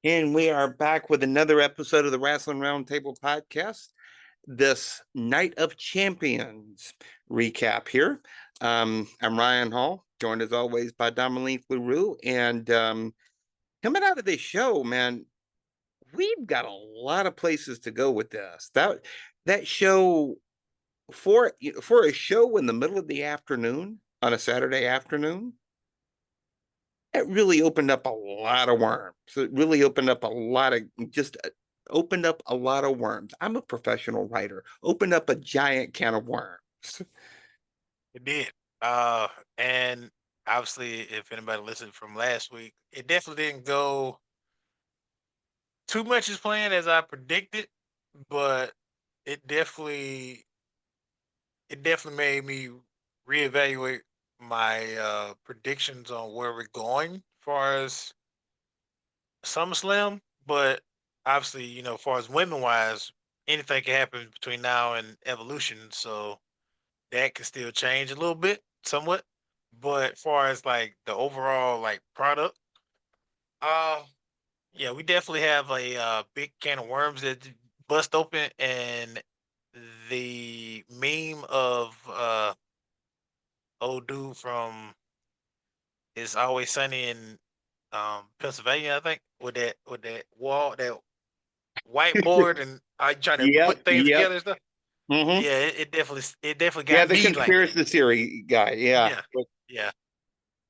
And we are back with another episode of the Wrasslin Wroundtable podcast. This Night of Champions recap here. I'm Ryan Hall, joined as always by Dominique LaRue. And coming out of this show, man, we've got a lot of places to go with this. That show for a show in the middle of the afternoon on a Saturday afternoon, it really opened up a lot of worms. It really opened up a lot of just opened up a lot of worms. I'm a professional writer. Opened up a giant can of worms. It did. And obviously, if anybody listened from last week, it definitely didn't go too much as planned as I predicted, but it definitely it definitely made me reevaluate my predictions on where we're going as far as SummerSlam. But obviously, as far as women wise, anything can happen between now and Evolution, so that can still change a little bit, somewhat. But as far as like the overall like product, uh, yeah, we definitely have a big can of worms that bust open, and the meme of old dude from It's Always Sunny in Pennsylvania, I think, with that wall, that whiteboard, and I try to Yep, put things yep. together and stuff. Hmm. Yeah, it definitely Yeah, got the me like that. conspiracy guy. Yeah. Yeah,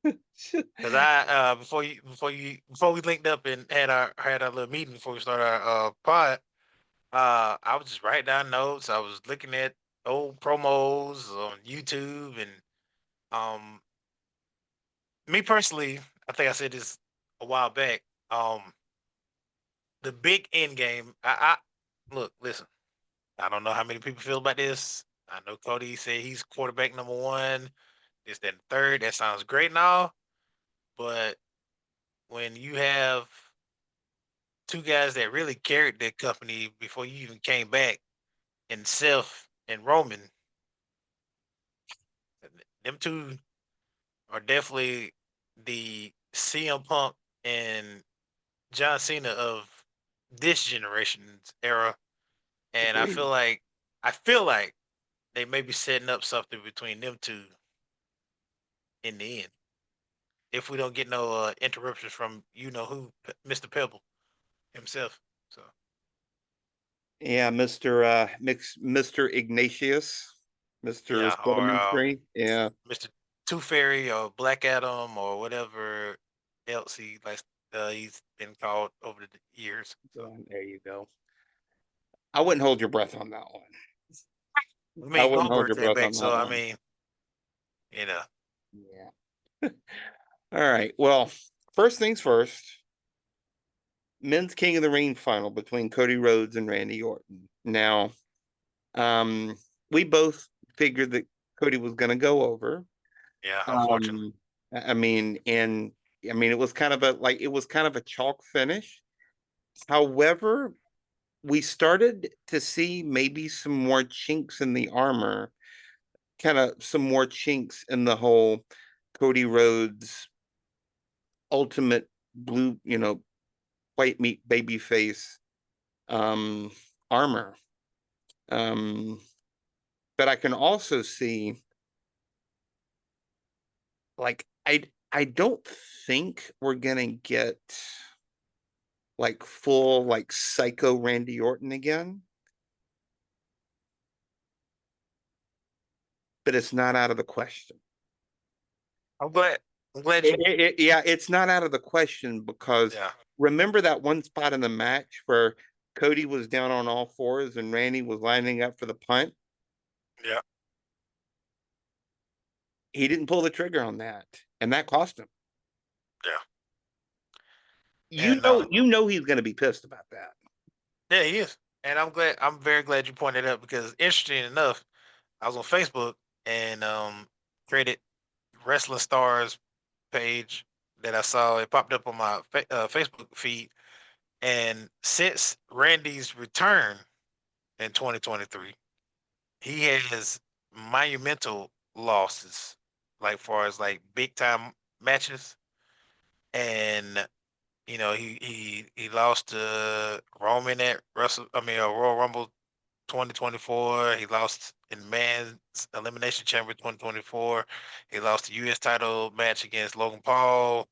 yeah. Because I before we linked up and had our little meeting before we started our pod, I was just writing down notes. I was looking at old promos on YouTube, and um me personally, I think I said this a while back. Um the big end game, I look, listen, I don't know how many people feel about this. I know Cody said he's quarterback number one, this, then third. That sounds great and all, but when you have two guys that really carried their company before you even came back, and Seth and Roman, them two are definitely the CM Punk and John Cena of this generation's era. And Agreed. I feel like they may be setting up something between them two in the end. If we don't get no interruptions from who, Mr. Pebble himself. So Yeah, Mr. Ignatius, Mr. yeah, or Supplementary. Yeah. Mr. Two Fairy or Black Adam or whatever else he's been called over the years. So There you go. I wouldn't hold your breath on that one. I I mean wouldn't hold Goldberg your came breath back, on so that I one. mean, you know, Yeah. All right. Well, first things first, men's King of the Ring final between Cody Rhodes and Randy Orton. Now, um, we both figured that Cody was going to go over. yeah, unfortunately. Um, I mean, and I mean, it was kind of a chalk finish. However, we started to see maybe some more chinks in the armor, kind of some more chinks in the whole Cody Rhodes ultimate blue, white meat baby face um armor. Um, but I can also see I don't think we're gonna get like full like psycho Randy Orton again, but it's not out of the question. I'm glad. I'm glad you. Yeah, it's not out of the question because Yeah, remember that one spot in the match where Cody was down on all fours and Randy was lining up for the punt? yeah, He didn't pull the trigger on that, and that cost him. yeah. And You know he's going to be pissed about that. yeah, he is. And I'm glad. I'm very glad you pointed it out because interesting enough, I was on Facebook and created Wrestling Stars page that I saw. It popped up on my Facebook feed. And since Randy's return in 2023, he has monumental losses, like far as like big time matches. And he lost to Roman at Royal Rumble 2024. He lost in Men's Elimination Chamber 2024. He lost the U.S. title match against Logan Paul.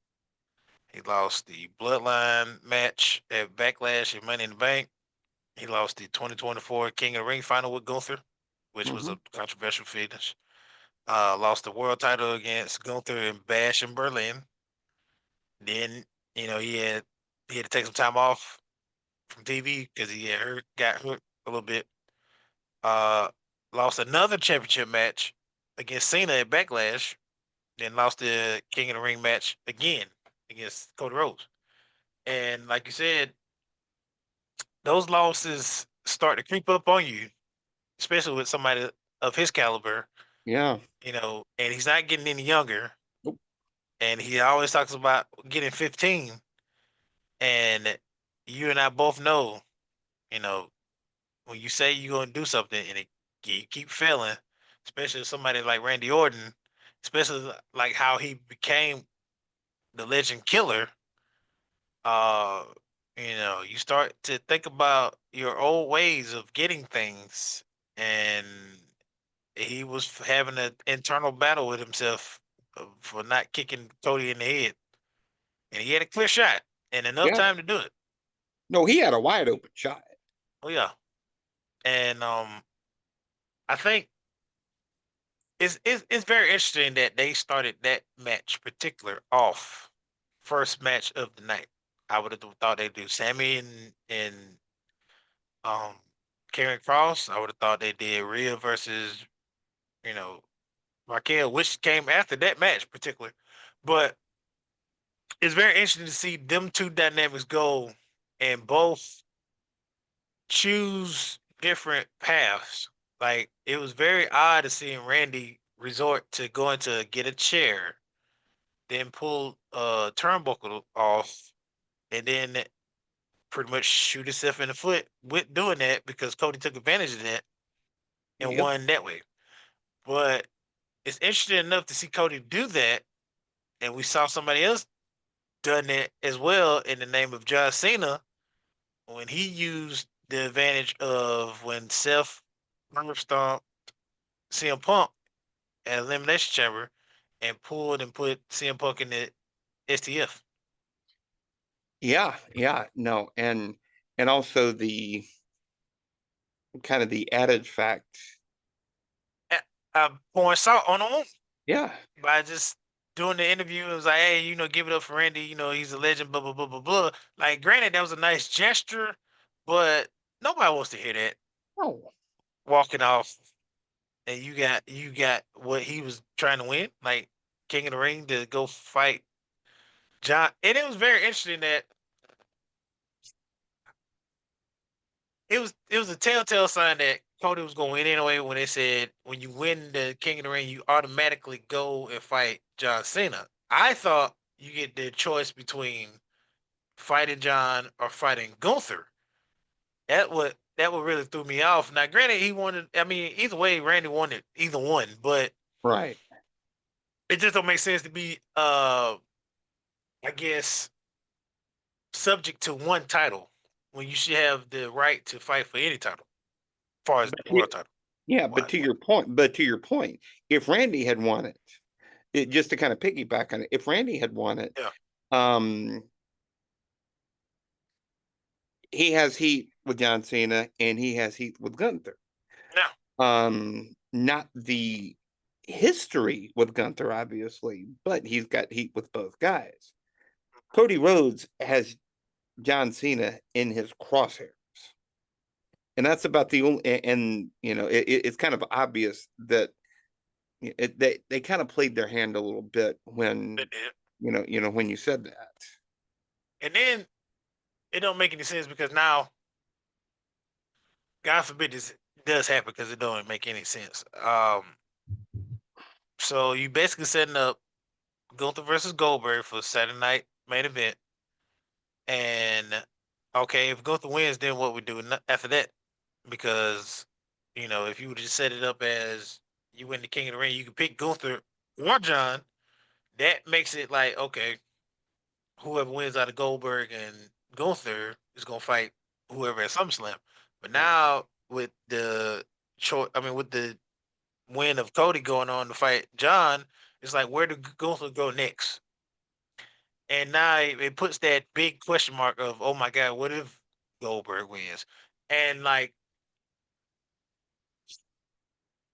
He lost the Bloodline match at Backlash and Money in the Bank. He lost the 2024 King of the Ring final with Gunther, which was a controversial finish. Lost the world title against Gunther and Bash in Berlin. Then, he had to take some time off from TV because got hurt a little bit. Uh, Lost another championship match against Cena at Backlash. Then lost the King of the Ring match again against Cody Rhodes. And like you said, those losses start to creep up on you, especially with somebody of his caliber. Yeah. And he's not getting any younger. Nope. And he always talks about getting 15. And you and I both know, you know, when you say you're going to do something and you keep failing, especially somebody like Randy Orton, especially like how he became the legend killer, uh, you start to think about your old ways of getting things. And he was having an internal battle with himself for not kicking Cody in the head. And he had a clear shot and enough Yeah. time to do it. No, he had a wide open shot. Oh, yeah. And I think it's very interesting that they started that match particular off first match of the night. I would have thought they'd do Sammy and um Karen Cross. I would have thought they did Rhea versus you know Raquel, which came after that match particular. But it's very interesting to see them two dynamics go and both choose different paths. Like it was very odd to see Randy resort to going to get a chair, then pull a turnbuckle off, and then pretty much shoot himself in the foot with doing that because Cody took advantage of that and Yep. won that way. But it's interesting enough to see Cody do that, and we saw somebody else done that as well in the name of John Cena when he used the advantage of when Seth curb stomped CM Punk at Elimination Chamber and pulled and put CM Punk in the STF. Yeah. No, and also the kind of the added fact. Pouring salt on him Yeah. by just doing the interview. It was like, hey, give it up for Randy. He's a legend, blah, blah, blah, blah, blah. Like, granted, that was a nice gesture, but nobody wants to hear that Oh. walking off. And you got what he was trying to win, like King of the Ring to go fight John. And it was very interesting that it was a telltale sign that Cody was going to win anyway when they said when you win the King of the Ring, you automatically go and fight John Cena. I thought you get the choice between fighting John or fighting Gunther. That would really threw me off. Now, granted, he wanted. I mean, either way, Randy wanted either one, but Right. it just don't make sense to be, I guess, subject to one title when you should have the right to fight for any title, as far as But world title. yeah, Why? but to your point, if Randy had won it, just to kind of piggyback on it, if Randy had won it, Yeah. um, he has heat with John Cena and he has heat with Gunther. Yeah. Not the history with Gunther, obviously, but he's got heat with both guys. Cody Rhodes has John Cena in his crosshairs. And that's about the only, and it's kind of obvious that they kind of played their hand a little bit when, It did. when you said that. And then it don't make any sense because now, God forbid this does happen because it don't make any sense. So you basically setting up Gunther versus Goldberg for Saturday night main event, and okay, if Gunther wins, then what we do after that? Because if you would just set it up as you win the King of the Ring, you can pick Gunther or John. That makes it like okay, whoever wins out of Goldberg and Gunther is gonna fight whoever at SummerSlam. But now with the with the win of Cody going on to fight John, it's like where do Gunther go next? And now it puts that big question mark of, oh my God, what if Goldberg wins? And like,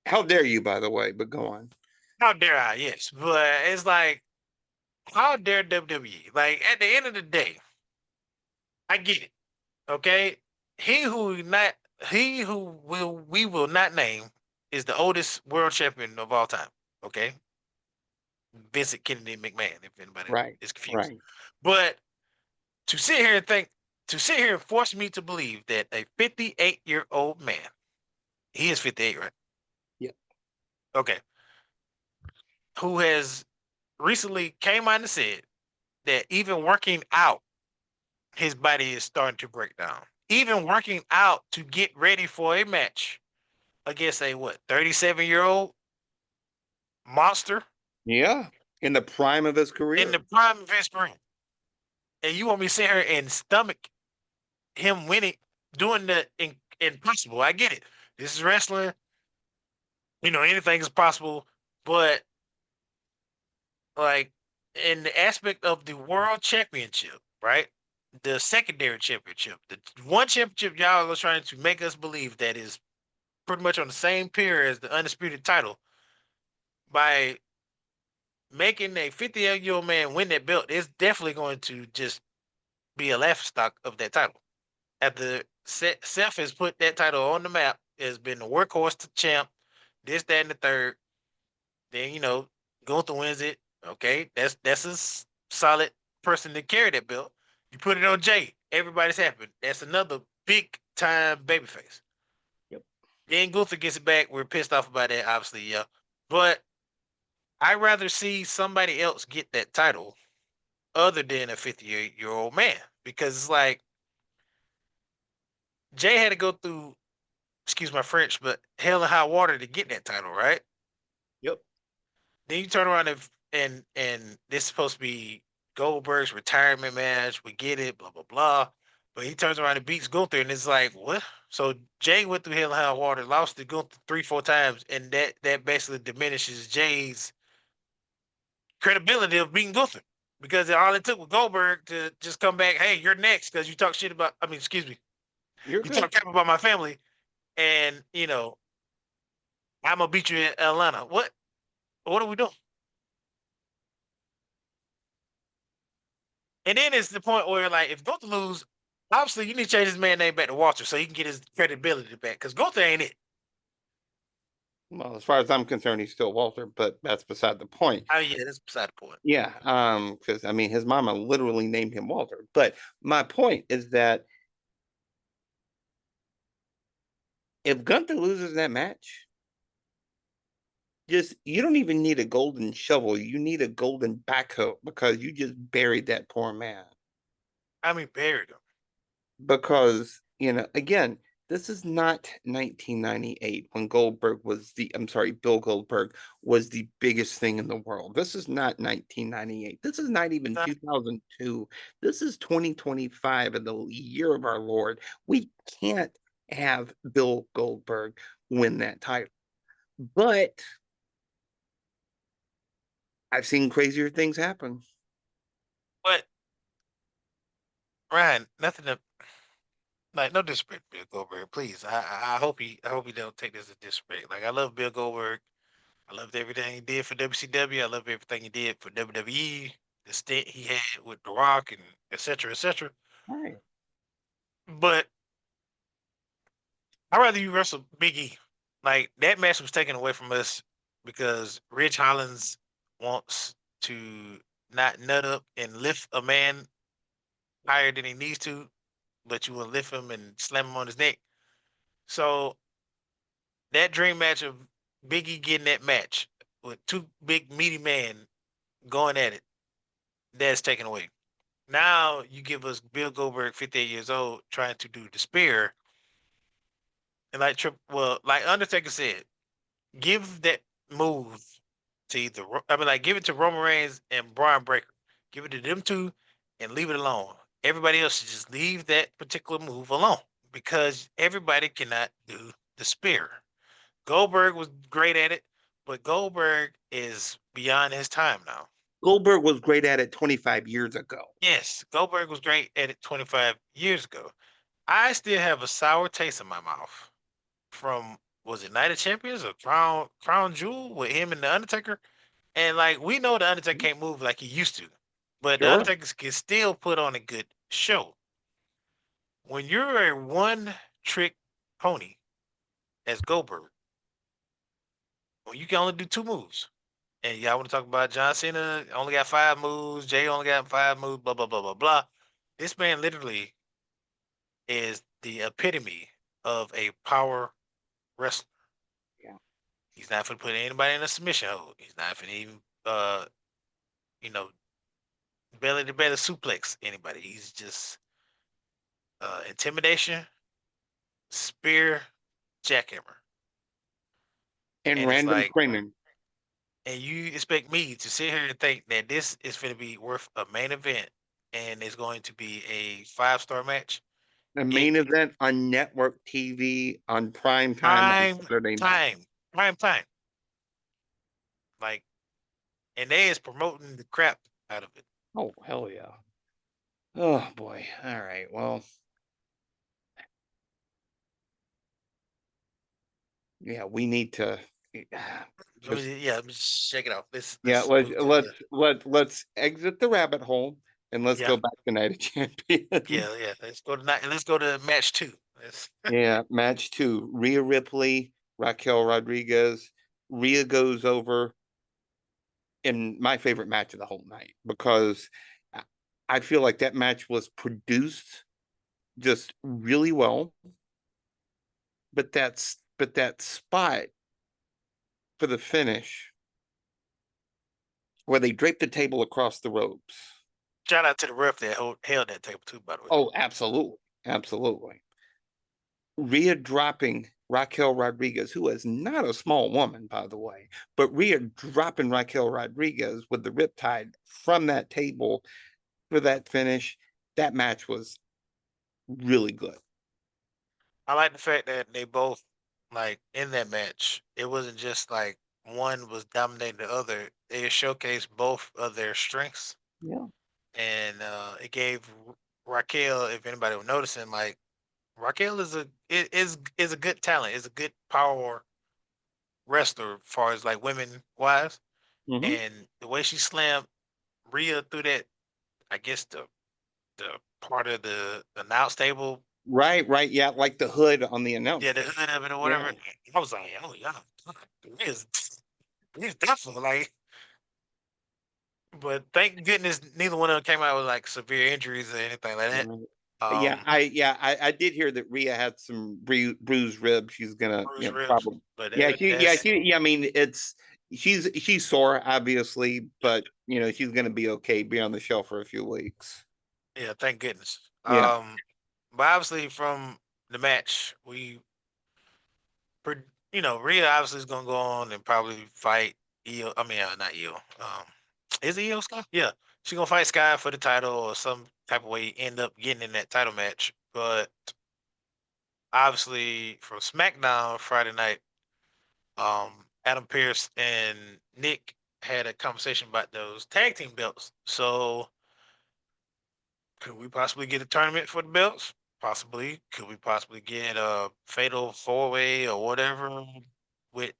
How dare you, by the way, but go on. how dare I? Yes, but it's like, how dare WWE? Like at the end of the day, I get it. Okay, he who not he who will we will not name is the oldest world champion of all time. Okay, Vincent Kennedy McMahon. If anybody Right, is confused, right. but to sit here and think, to sit here and force me to believe that a 58-year-old man, he is 58, right? Yep. Okay, who has recently came out and said that even working out, his body is starting to break down. Even working out to get ready for a match against a what, 37-year-old monster Yeah. In the prime of his in career. the prime of his career. And you want me to sit here and stomach him winning, doing the impossible. I get it. This is wrestling. Anything is possible. But like in the aspect of the world championship, right? The secondary championship, the one championship y'all are trying to make us believe that is pretty much on the same tier as the undisputed title, by making a 58-year-old man win that belt, it's definitely going to just be a laughing stock of that title. After Seth has put that title on the map, has been the workhorse to champ, this, that, and the third. Then Gunther wins it. Okay, that's a solid person to carry that belt. You put it on Jay, everybody's happy. That's another big time babyface. Yep. Then Gunther gets it back. We're pissed off about that, obviously, yeah. But I'd rather see somebody else get that title other than a 58-year-old man, because it's like Jay had to go through, excuse my French, but hell and high water to get that title, right? Yep. Then you turn around and this is supposed to be Goldberg's retirement match. We get it, blah blah blah. But he turns around and beats Gunther, and it's like, what? So Jay went through hell and high water, lost to Gunther 3-4 times, and that basically diminishes Jay's credibility of beating Gunther, because all it took was Goldberg to just come back. Hey, you're next because you talk shit about. I mean, excuse me, You're you good. talk crap about my family, and I'm gonna beat you in Atlanta. What? What are we doing? And then it's the point where, like, if Gunther lose, obviously you need to change his man name back to Walter so he can get his credibility back. Because Gunther ain't it. Well, as far as I'm concerned, he's still Walter, but that's beside the point. Oh yeah, that's beside the point. Yeah, because I mean his mama literally named him Walter. But my point is that if Gunther loses that match, just you don't even need a golden shovel. You need a golden backhoe because you just buried that poor man. I mean, buried him. Because, again, this is not 1998 when Bill Goldberg was the biggest thing in the world. This is not 1998. This is not even 2002. This is 2025 in the year of our Lord. We can't have Bill Goldberg win that title. But I've seen crazier things happen. But Ryan, nothing to like. No disrespect, Bill Goldberg. Please, I hope he don't take this as disrespect. Like, I love Bill Goldberg. I loved everything he did for WCW. I love everything he did for WWE. The stint he had with The Rock and etc. etc. All right. But I'd rather you wrestle Big E. Like, that match was taken away from us because Rich Hollins wants to not nut up and lift a man higher than he needs to, but you will lift him and slam him on his neck. So that dream match of Big E getting that match with two big meaty men going at it, that's taken away. Now you give us Bill Goldberg, 58 years old, trying to do the spear, and like Undertaker said, give that move to either give it to Roman Reigns and Braun Breaker. Give it to them two, and leave it alone. Everybody else should just leave that particular move alone because everybody cannot do the spear. Goldberg was great at it, but Goldberg is beyond his time now. Goldberg was great at it 25 years ago. Yes, Goldberg was great at it 25 years ago. I still have a sour taste in my mouth from, was it Night of Champions or Crown Jewel with him and the Undertaker? And like we know the Undertaker can't move like he used to, but the Sure. Undertaker can still put on a good show. When you're a one-trick pony as Goldberg, when you can only do 2 moves, and y'all want to talk about John Cena only got 5 moves, Jay only got 5 moves, blah blah blah blah blah. This man literally is the epitome of a power wrestler. Yeah. He's not going to put anybody in a submission hold. He's not going to even, you know, belly to belly suplex anybody. He's just intimidation, spear, jackhammer. And And it's random like, screaming. and you expect me to sit here and think that this is going to be worth a main event and it's going to be a 5-star match? The main event on network TV on prime time on Saturday night. Prime time. Like, and they is promoting the crap out of it. Oh, hell yeah. Oh, boy. All right. Well, yeah, we need to just, Let me just shake it off. yeah, Let's move to let's exit the rabbit hole and let's go back to Night of Champions. yeah. Let's go to let's go to match 2. Yeah, match 2. Rhea Ripley, Raquel Rodriguez. Rhea goes over in my favorite match of the whole night because I feel like that match was produced just really well. But that spot for the finish where they draped the table across the ropes. Shout out to the ref that held that table too, by the way. Oh, absolutely. Absolutely. Rhea dropping Raquel Rodriguez, who is not a small woman, by the way, but Rhea dropping Raquel Rodriguez with the riptide from that table for that finish. That match was really good. I like the fact that they both, like, in that match, it wasn't just like one was dominating the other. They showcased both of their strengths. Yeah. And it gave Raquel, if anybody was noticing, like Raquel is a good talent, is a good power wrestler as far as like women wise. Mm-hmm. And the way she slammed Rhea through that, I guess the part of the announce table. Right. Yeah, like the hood on the announcement. Yeah, the hood of it or whatever. Yeah. I was like, oh yeah, Rhea's definitely like. But thank goodness neither one of them came out with like severe injuries or anything like that. I did hear that Rhea had some bruised ribs. She's gonna, probably. But I mean, she's sore, obviously, but she's gonna be okay. Be on the shelf for a few weeks. Yeah, thank goodness. Yeah. But obviously from the match, Rhea obviously is gonna go on and probably fight Io. I mean, not Io. Is it Io Sky? Yeah, she's gonna fight Sky for the title or some type of way end up getting in that title match. But obviously from SmackDown Friday night, Adam Pearce and Nick had a conversation about those tag team belts. So could we possibly get a tournament for the belts? Possibly. Could we possibly get a fatal 4-way or whatever with,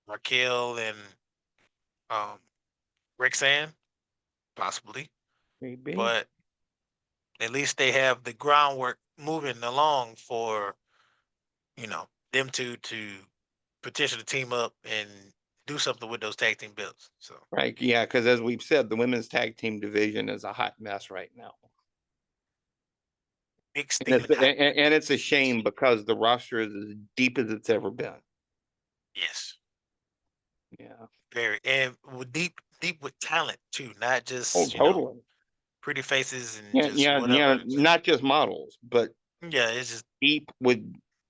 Raquel and Roxanne? Possibly. Maybe. But at least they have the groundwork moving along for, them to potentially team up and do something with those tag team belts. So Right, yeah, because as we've said, the women's tag team division is a hot mess right now. big And it's a shame because the roster is as deep as it's ever been. Yes. Yeah. Very, and with deep with talent too, not just totally. Pretty faces and whatever. Yeah, not just models, but it's just deep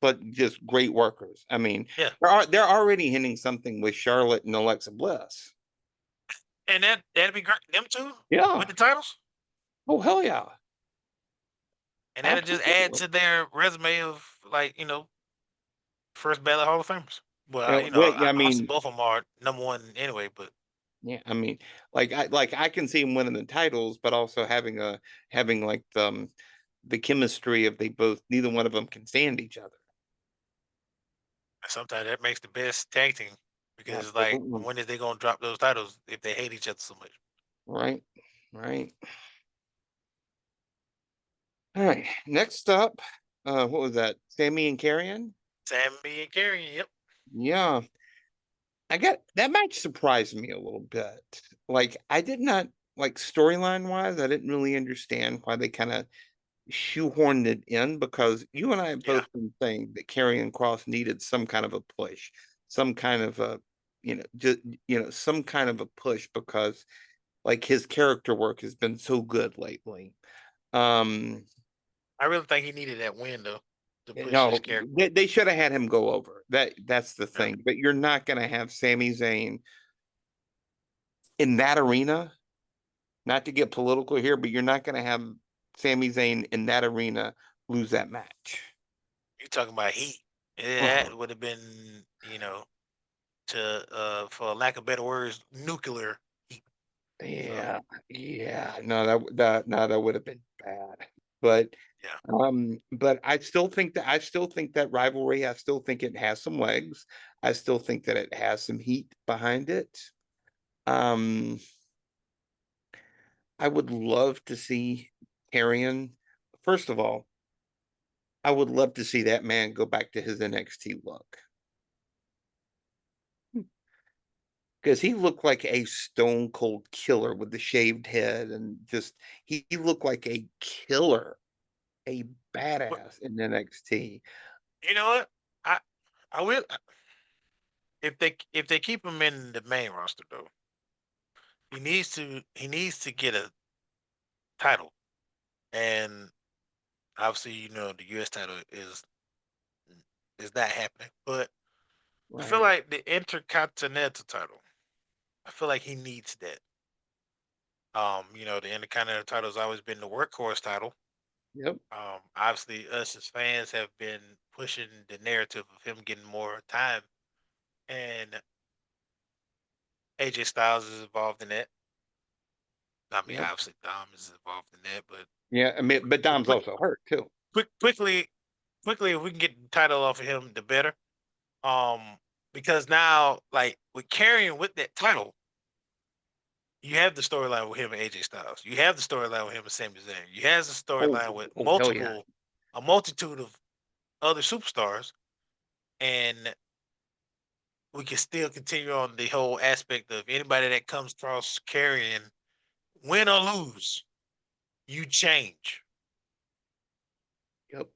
but just great workers. I mean, yeah, they're already hinting something with Charlotte and Alexa Bliss. And that'd be great. Them two, yeah, with the titles. Oh hell yeah, And that'll just add absolutely. to their resume of first ballot Hall of Famers. Well, I obviously mean, both of them are number one anyway, but yeah, I mean, I can see him winning the titles, but also having like the chemistry of they both neither one of them can stand each other. sometimes that makes the best tag team because like Absolutely. when is they gonna drop those titles if they hate each other so much? Right. Right. All right. Next up, what was that? Sammy and Carrion? Sammy and Carrie, yep. Yeah. I got that match surprised me a little bit. Like I did not like storyline wise, I didn't really understand why they kind of shoehorned it in because you and I have Yeah. both been saying that Karrion Cross needed some kind of a push, some kind of a, just some kind of a push because like his character work has been so good lately. Um, I really think he needed that win though to push his no, character. they should have had him go over. That's the Yeah. thing. But you're not gonna have Sami Zayn in that arena. Not to get political here, but you're not gonna have Sami Zayn in that arena lose that match. You talking about heat. Uh-huh. That would have been, to for lack of better words, nuclear heat. So Yeah, yeah. No, that would have been bad. But yeah. but I still think that rivalry, I still think it has some legs. I still think that it has some heat behind it. Um, I would love to see Carrion. First of all, I would love to see that man go back to his NXT look. Because he looked like a stone cold killer with the shaved head and just he looked like a killer, a But badass in NXT. you know what? I I will if they keep him in the main roster though, he needs to get a title. And obviously, the US title is not happening. But I feel Right. like the Intercontinental title, I feel like he needs that. The Intercontinental title has always been the workhorse title. Yep. Obviously, us as fans have been pushing the narrative of him getting more time, and AJ Styles is involved in that. I mean, Yep. obviously, Dom is involved in that, but Yeah. I mean, but Dom's quick, also hurt too. quickly, if we can get the title off of him, the better. Um, because now, like with carrying with that title, you have the storyline with him and AJ Styles. You have the storyline with him and Sami Zayn. You have the Oh, storyline with oh hell yeah. a multitude of other superstars, and we can still continue on the whole aspect of anybody that comes across carrying, win or lose, you change. Yep.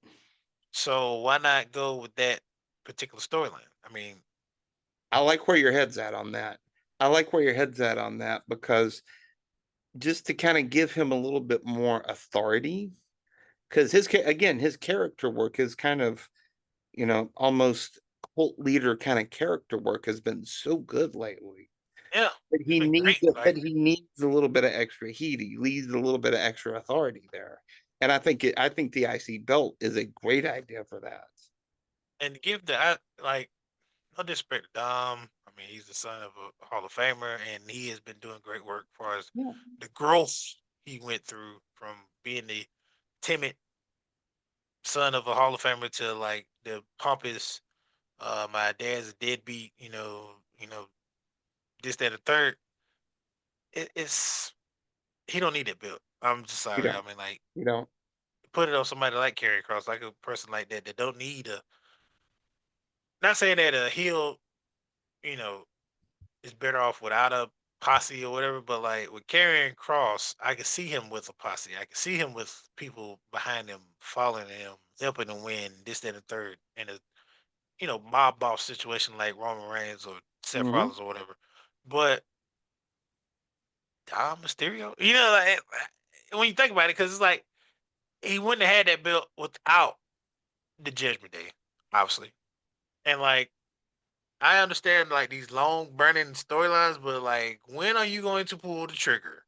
So why not go with that particular storyline? I mean, I like where your head's at on that. I like where your head's at on that because just to kind of give him a little bit more authority, because his character work is kind of almost cult leader kind of character work has been so good lately. yeah, But it's been great. Like, he needs a little bit of extra heat. He needs a little bit of extra authority there. And I think the IC belt is a great idea for that. and give like no disrespect to Dom. I mean, he's the son of a Hall of Famer, and he has been doing great work as far as Yeah. the growth he went through from being the timid son of a Hall of Famer to like the pompous. My dad's a deadbeat. This, that, and the third. It's he don't need that belt. I'm just You sorry. I don't. mean, like You don't. put it on somebody like Carry Cross, like a person like that that don't need a. Not saying that a heel, you know, is better off without a posse or whatever, but like with carrying Cross, I can see him with a posse. I can see him with people behind him, following him, helping him win this, that, and third, in a mob boss situation like Roman Reigns or Seth Hmm. Rollins or whatever. But Dom Mysterio, when you think about it, because it's like he wouldn't have had that belt without the Judgment Day, obviously. And like I understand like these long burning storylines, but like when are you going to pull the trigger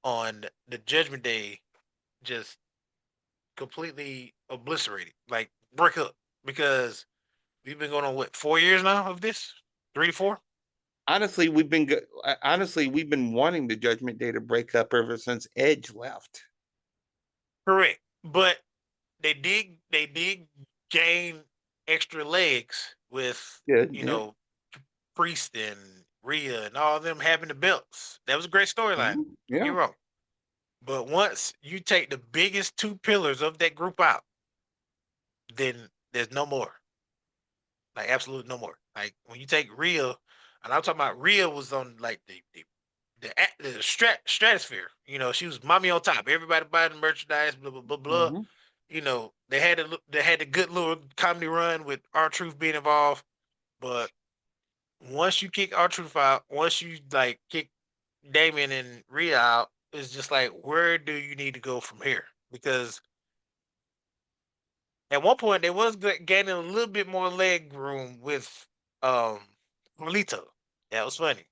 on the Judgment Day just completely obliterated, like break up, because we've been going on what 4 years now of this, 3 to 4. Honestly, we've been wanting the Judgment Day to break up ever since Edge left. Correct, but they did gain extra legs with Good, you yeah. know Priest and Rhea and all of them having the belts. That was a great storyline. Mhm, Don't get yeah. me wrong. But once you take the biggest two pillars of that group out, then there's no more. Like absolutely no more. Like when you take Rhea, and I'm talking about Rhea was on like the stratosphere. She was mommy on top. Everybody buying the merchandise, blah blah blah blah. Mhm. They had a good little comedy run with R-Truth being involved. But once you kick R-Truth out, once you like kick Damien and Rhea out, it's just like, where do you need to go from here? Because at one point they was gaining a little bit more leg room with um Carlito. That was funny.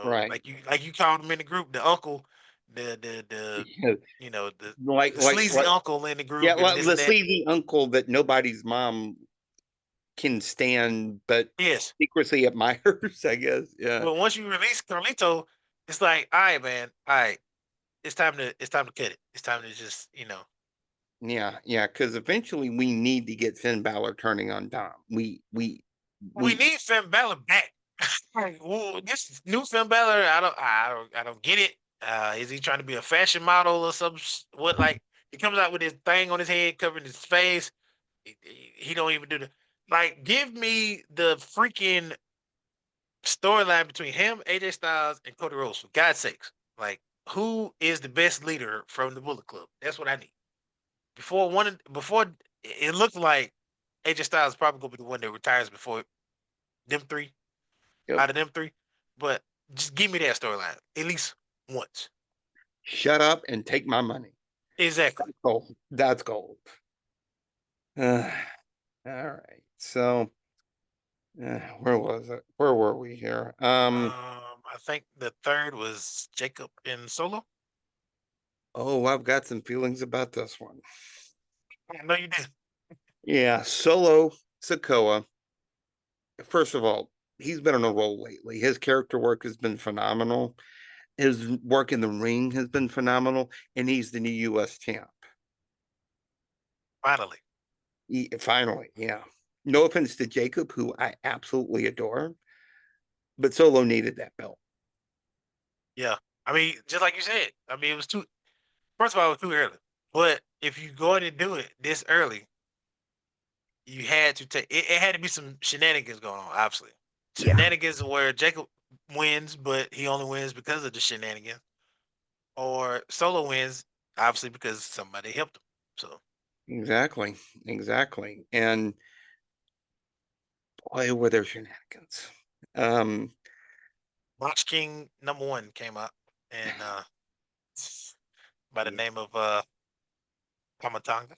Right. Like you called him in the group, the uncle, the Yeah. the Like, the like, sleazy like, uncle in the yeah, group and like this the and that. sleazy uncle that nobody's mom can stand, but Yes. secretly admires, I guess. Yeah. Well, once you release Carlito, it's like, all right, man, all right, it's time to cut it. It's time to just Yeah, yeah, because eventually we need to get Finn Balor turning on Dom. we We need Finn Balor back. Like, this new Finn Balor, I don't get it. Is he trying to be a fashion model or some what? Like he comes out with his thing on his head covering his face. He don't even do the like. Give me the freaking storyline between him, AJ Styles, and Cody Rhodes for God's sakes. Like, who is the best leader from the Bullet Club? That's what I need. Before it looked like AJ Styles is probably gonna be the one that retires before them three yep. out of them three. But just give me that storyline at least once. Shut up and take my money. Exactly. That's gold. That's gold. All right. So, where was it? Where were we here? I think the third was Jacob and Solo. Oh, I've got some feelings about this one. I know you did. Yeah, Solo Sokoa. First of all, he's been on a roll lately. His character work has been phenomenal. His work in the ring has been phenomenal, and he's the new U.S. champ. Finally. Finally, yeah. No offense to Jacob, who I absolutely adore, but Solo needed that belt. Yeah. I mean, just like you said. I mean, it was too. First of all, it was too early. But if you going to do it this early, you had to take. It had to be some shenanigans going on. Obviously, Yeah, shenanigans where Jacob wins, but he only wins because of the shenanigans, or Solo wins obviously because somebody helped him. So, exactly, exactly. And boy, were there shenanigans. Um, Botch King #1 came up, and by the yeah, name of Tamatanga.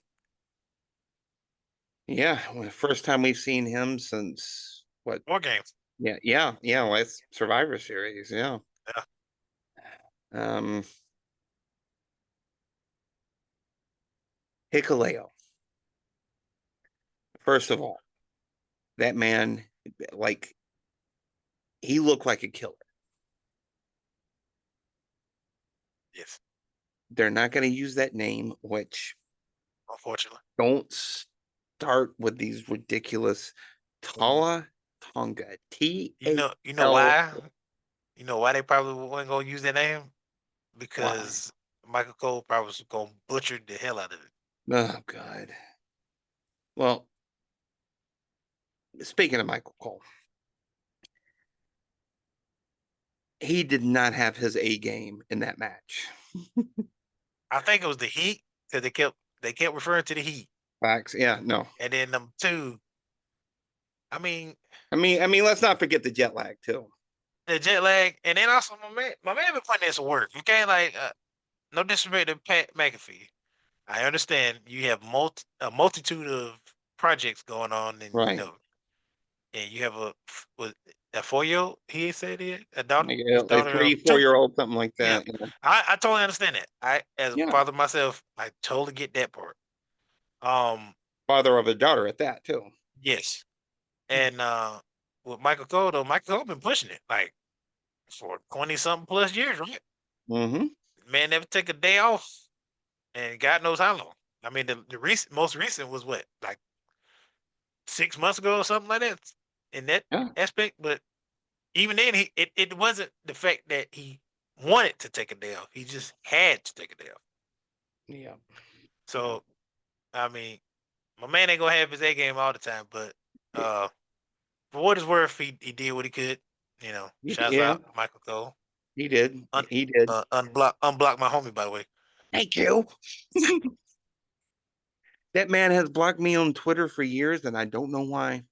yeah. Well, the first time we've seen him since what? War games. Yeah, yeah, yeah. Last Survivor Series. Yeah. Yeah. Um, Hikuleo. First of all, that man, like, he looked like a killer. Yes. They're not going to use that name, which Unfortunately. don't start with these ridiculous Tala Tonga. T You A know. You know L. why? You know why they probably weren't gonna use that name? Why? Because Michael Cole probably was gonna butcher the hell out of it. Oh God. Well, speaking of Michael Cole, he did not have his A game in that match. I think it was the Heat because they kept referring to the Heat, Facts. Yeah, no. and then number two, I mean I mean, let's not forget the jet lag too. the jet lag, and then also my man been putting this work. Okay, like no disrespect to Pat McAfee. I understand you have a multitude of projects going on, and Right. and you have a 4-year-old. He said he had a daughter. Yeah, His like daughter 3, 2. 4-year-old, something like Yeah, that. Yeah. I totally understand that. I, as a Yeah. father myself, I totally get that part. Father of a daughter at that too. Yes, and with Michael Cole though, Michael Cole been pushing it like for 20-something plus years, right? Mm-hmm. Man never take a day off, and God knows how long. I mean, most recent was what, like 6 months ago or something like that, in that Yeah. aspect. But even then, it wasn't the fact that he wanted to take a day off. He just had to take a day off. Yeah. So I mean, my man ain't gonna have his A game all the time, but for what it's worth, he did what he could. You know, shouts Yeah. out Michael Cole. He did. Un, He did. unblock my homie, by the way. Thank you. That man has blocked me on Twitter for years, and I don't know why.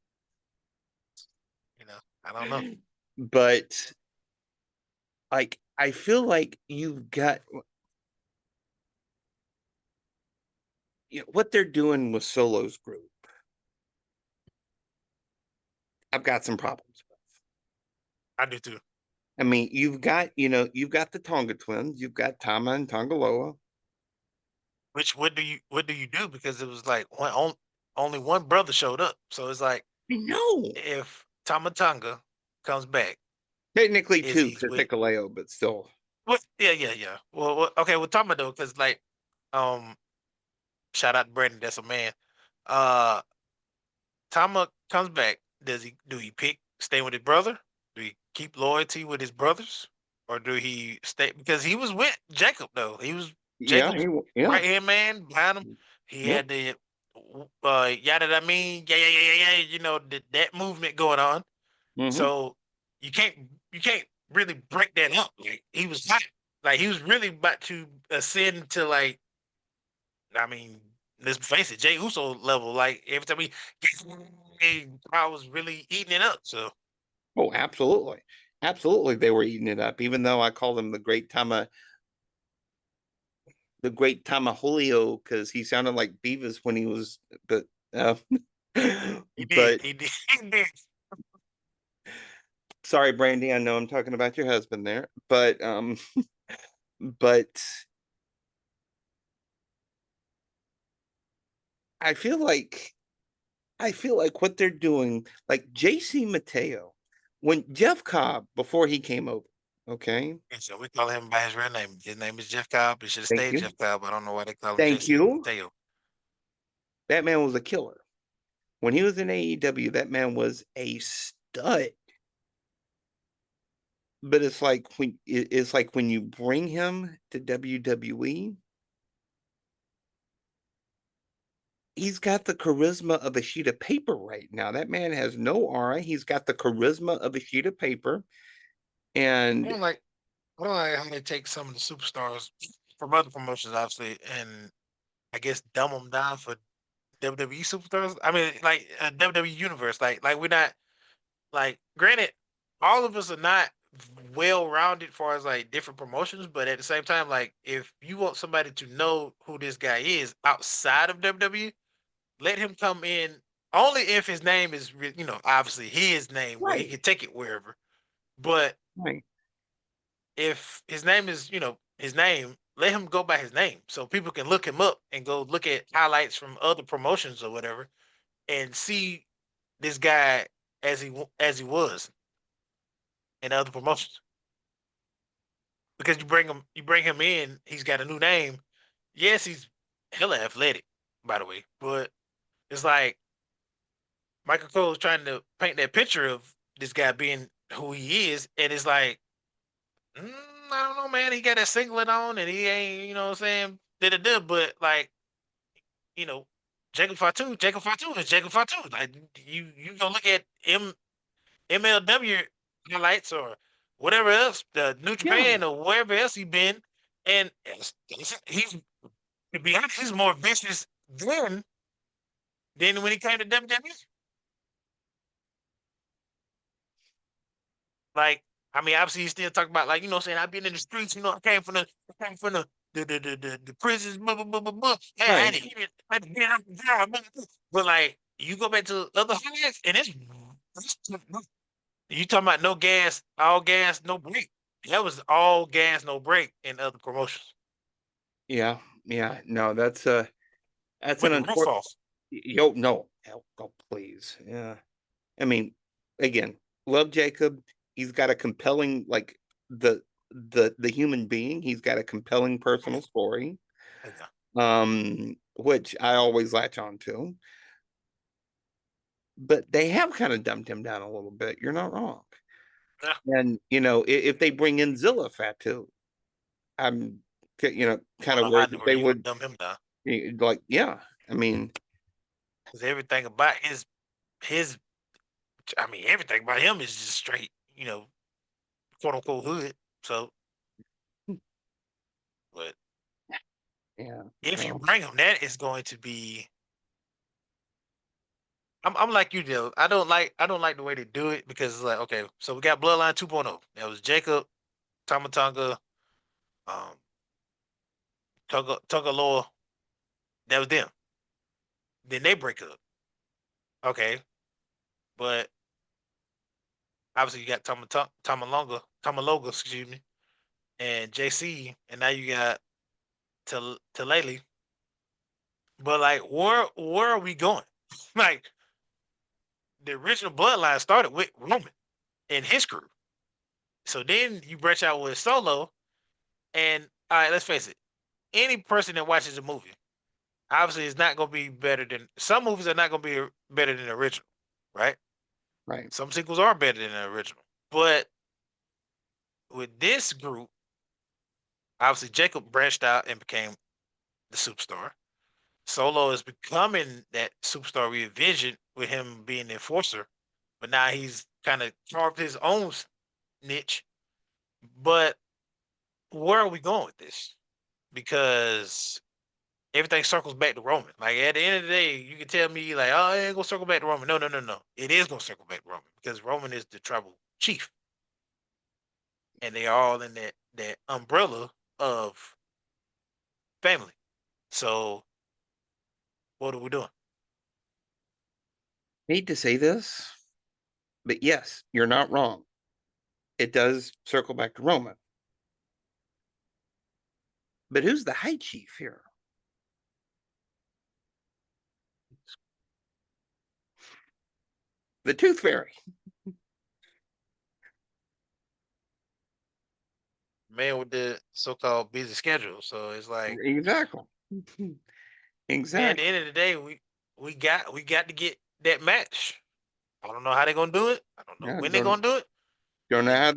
You know, I don't know. But like, I feel like you've got what they're doing with Solo's group. I've got some problems with. I do too. I mean, you've got the Tonga twins, you've got Tama and Tongaloa. Which what do you do? Because it was like only one brother showed up, so it's like I know. if Tamatanga comes back, Technically is two he because with? Hikaleo, but still. What? Yeah, yeah, yeah. Okay, with Tama though, because like, um, shout out to Brandon, that's a man. Uh, Tama comes back. Do he pick stay with his brother? Do he keep loyalty with his brothers, or do he stay because he was with Jacob though? He was Yeah, Jacob's yeah. right hand man behind him. He Yep. had the yada that mean yeah. You know that movement going on. Mm-hmm. So you can't really break that up. Like he was hot. Like he was really about to ascend to like I mean, let's face it, Jay Uso level. Like every time I was really eating it up. So Oh, absolutely. Absolutely, they were eating it up, even though I called him the great Tamahulio because he sounded like Beavis when he was, but he did. but He did. He did. sorry, Brandy, I know I'm talking about your husband there, but I feel like what they're doing, like JC Mateo, when Jeff Cobb before he came over, okay, And so we call him by his real name. His name is Jeff Cobb. He should have thank stayed you, Jeff Cobb. I don't know why they call him thank JC you. Mateo. That man was a killer. When he was in AEW, that man was a stud. But it's like when you bring him to WWE, he's got the charisma of a sheet of paper right now. That man has no aura. He's got the charisma of a sheet of paper. I And don't like I don't like how they take some of the superstars from other promotions, obviously, and I guess dumb them down for WWE superstars. I mean, like WWE universe. Like we're not like granted, all of us are not well rounded far as like different promotions, but at the same time, like if you want somebody to know who this guy is outside of WWE, let him come in only if his name is obviously his name where he right, can take it wherever. But right, if his name is his name, let him go by his name so people can look him up and go look at highlights from other promotions or whatever and see this guy as he was in other promotions. Because you bring him in, he's got a new name. Yes, he's hella athletic, by the way, but it's like Michael Cole is trying to paint that picture of this guy being who he is, and it's like, I don't know, man. He got that singlet on, and he ain't, what I'm saying, da. But like, you know, Jacob Fatu is Jacob Fatu. Like you go look at MLW highlights or whatever else, the New yeah, Japan or wherever else he been, and he's to be honest, he's more vicious than when he came to WWE. Like, I mean, obviously he's still talking about like, saying I've been in the streets, I came from the prisons, blah blah blah blah blah. Hey, I had right. to hit it, I had to get out the job, blah, blah, blah. But like you go back to other highlights and it's You talking about no gas, all gas, no brake? That was all gas, no brake in other promotions. Yeah, yeah. No, that's an With the roof unfortunate. off. Yo, no, oh, please. Yeah. I mean, again, love Jacob. He's got a compelling, like the human being. He's got a compelling personal story, Yeah. which I always latch on to. But they have kind of dumbed him down a little bit. You're not wrong. Yeah. And if they bring in Zilla Fatu, I'm kind of Well, I worried know that where they you would would dumb him down. like, yeah. I mean, Because everything about his, I mean, everything about him is just straight, quote unquote hood. So, but yeah. if you Well, bring him, that is going to be. I'm like you, Joe. I don't like the way they do it because it's like, okay, so we got Bloodline 2.0. That was Jacob, Tamatanga, um, Tugaloa. That was them. Then they break up. Okay, but obviously you got Tamalonga, excuse me, and JC, and now you got Talele. But like, where are we going? Like, the original Bloodline started with Roman and his crew. So then you branch out with Solo, and all right, let's face it. Any person that watches a movie, obviously, is not going to be better than some movies are not going to be better than the original, right? right. Some sequels are better than the original, but with this group, obviously Jacob branched out and became the superstar. Solo is becoming that superstar we envisioned with him being the enforcer, but now he's kind of carved his own niche. But where are we going with this? Because everything circles back to Roman. Like at the end of the day, you can tell me like, oh, it ain't gonna circle back to Roman. No, no, no, no. It is gonna circle back to Roman because Roman is the tribal chief, and they are all in that umbrella of family. So what are we doing? Hate to say this, but yes, you're not wrong. It does circle back to Roman. But who's the high chief here? The Tooth Fairy. Man with the so-called busy schedule. So it's like, Exactly. man, at the Exactly. end of the day, we got to get that match. I don't know how they're gonna do it. I don't know Yeah, when they're gonna do it. don't know They how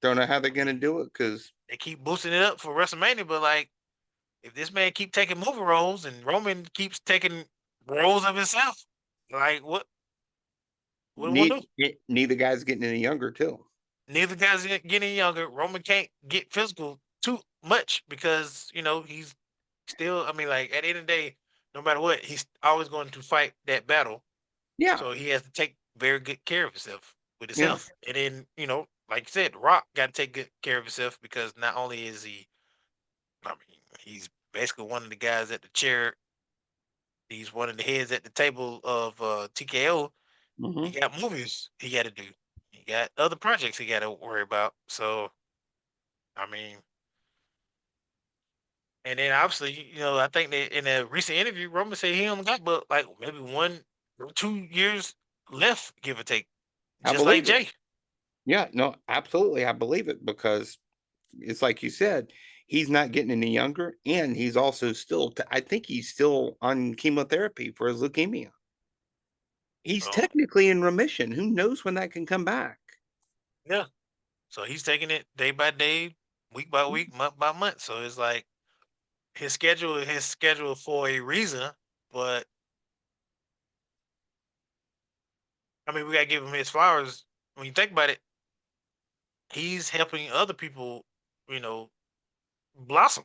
don't know how they're gonna do it because they keep boosting it up for WrestleMania, but like if this man keep taking movie roles and Roman keeps taking roles of himself, like what do we do? neither guy's getting any younger too. Neither guy's getting younger. Roman can't get physical too much because he's still. I mean, like at the end of the day, no matter what, he's always going to fight that battle. Yeah, So he has to take very good care of himself with his yeah, health. And then like you said, The Rock got to take good care of himself because not only is he, I mean, he's basically one of the guys at the chair. He's one of the heads at the table of TKO. He hmm got movies he got to do. He got other projects he got to worry about. So, I mean, and then obviously, I think that in a recent interview, Roman said he only got but like maybe 1 or 2 years left, give or take, I just like believe it. Jay. Yeah, no, absolutely, I believe it because it's like you said, he's not getting any younger, and he's also still. I think he's still on chemotherapy for his leukemia. He's So, technically in remission. Who knows when that can come back? yeah. So he's taking it day by day, week by week, month by month. So it's like his schedule for a reason. But I mean, we gotta give him his flowers. When you think about it, he's helping other people, you know, blossom.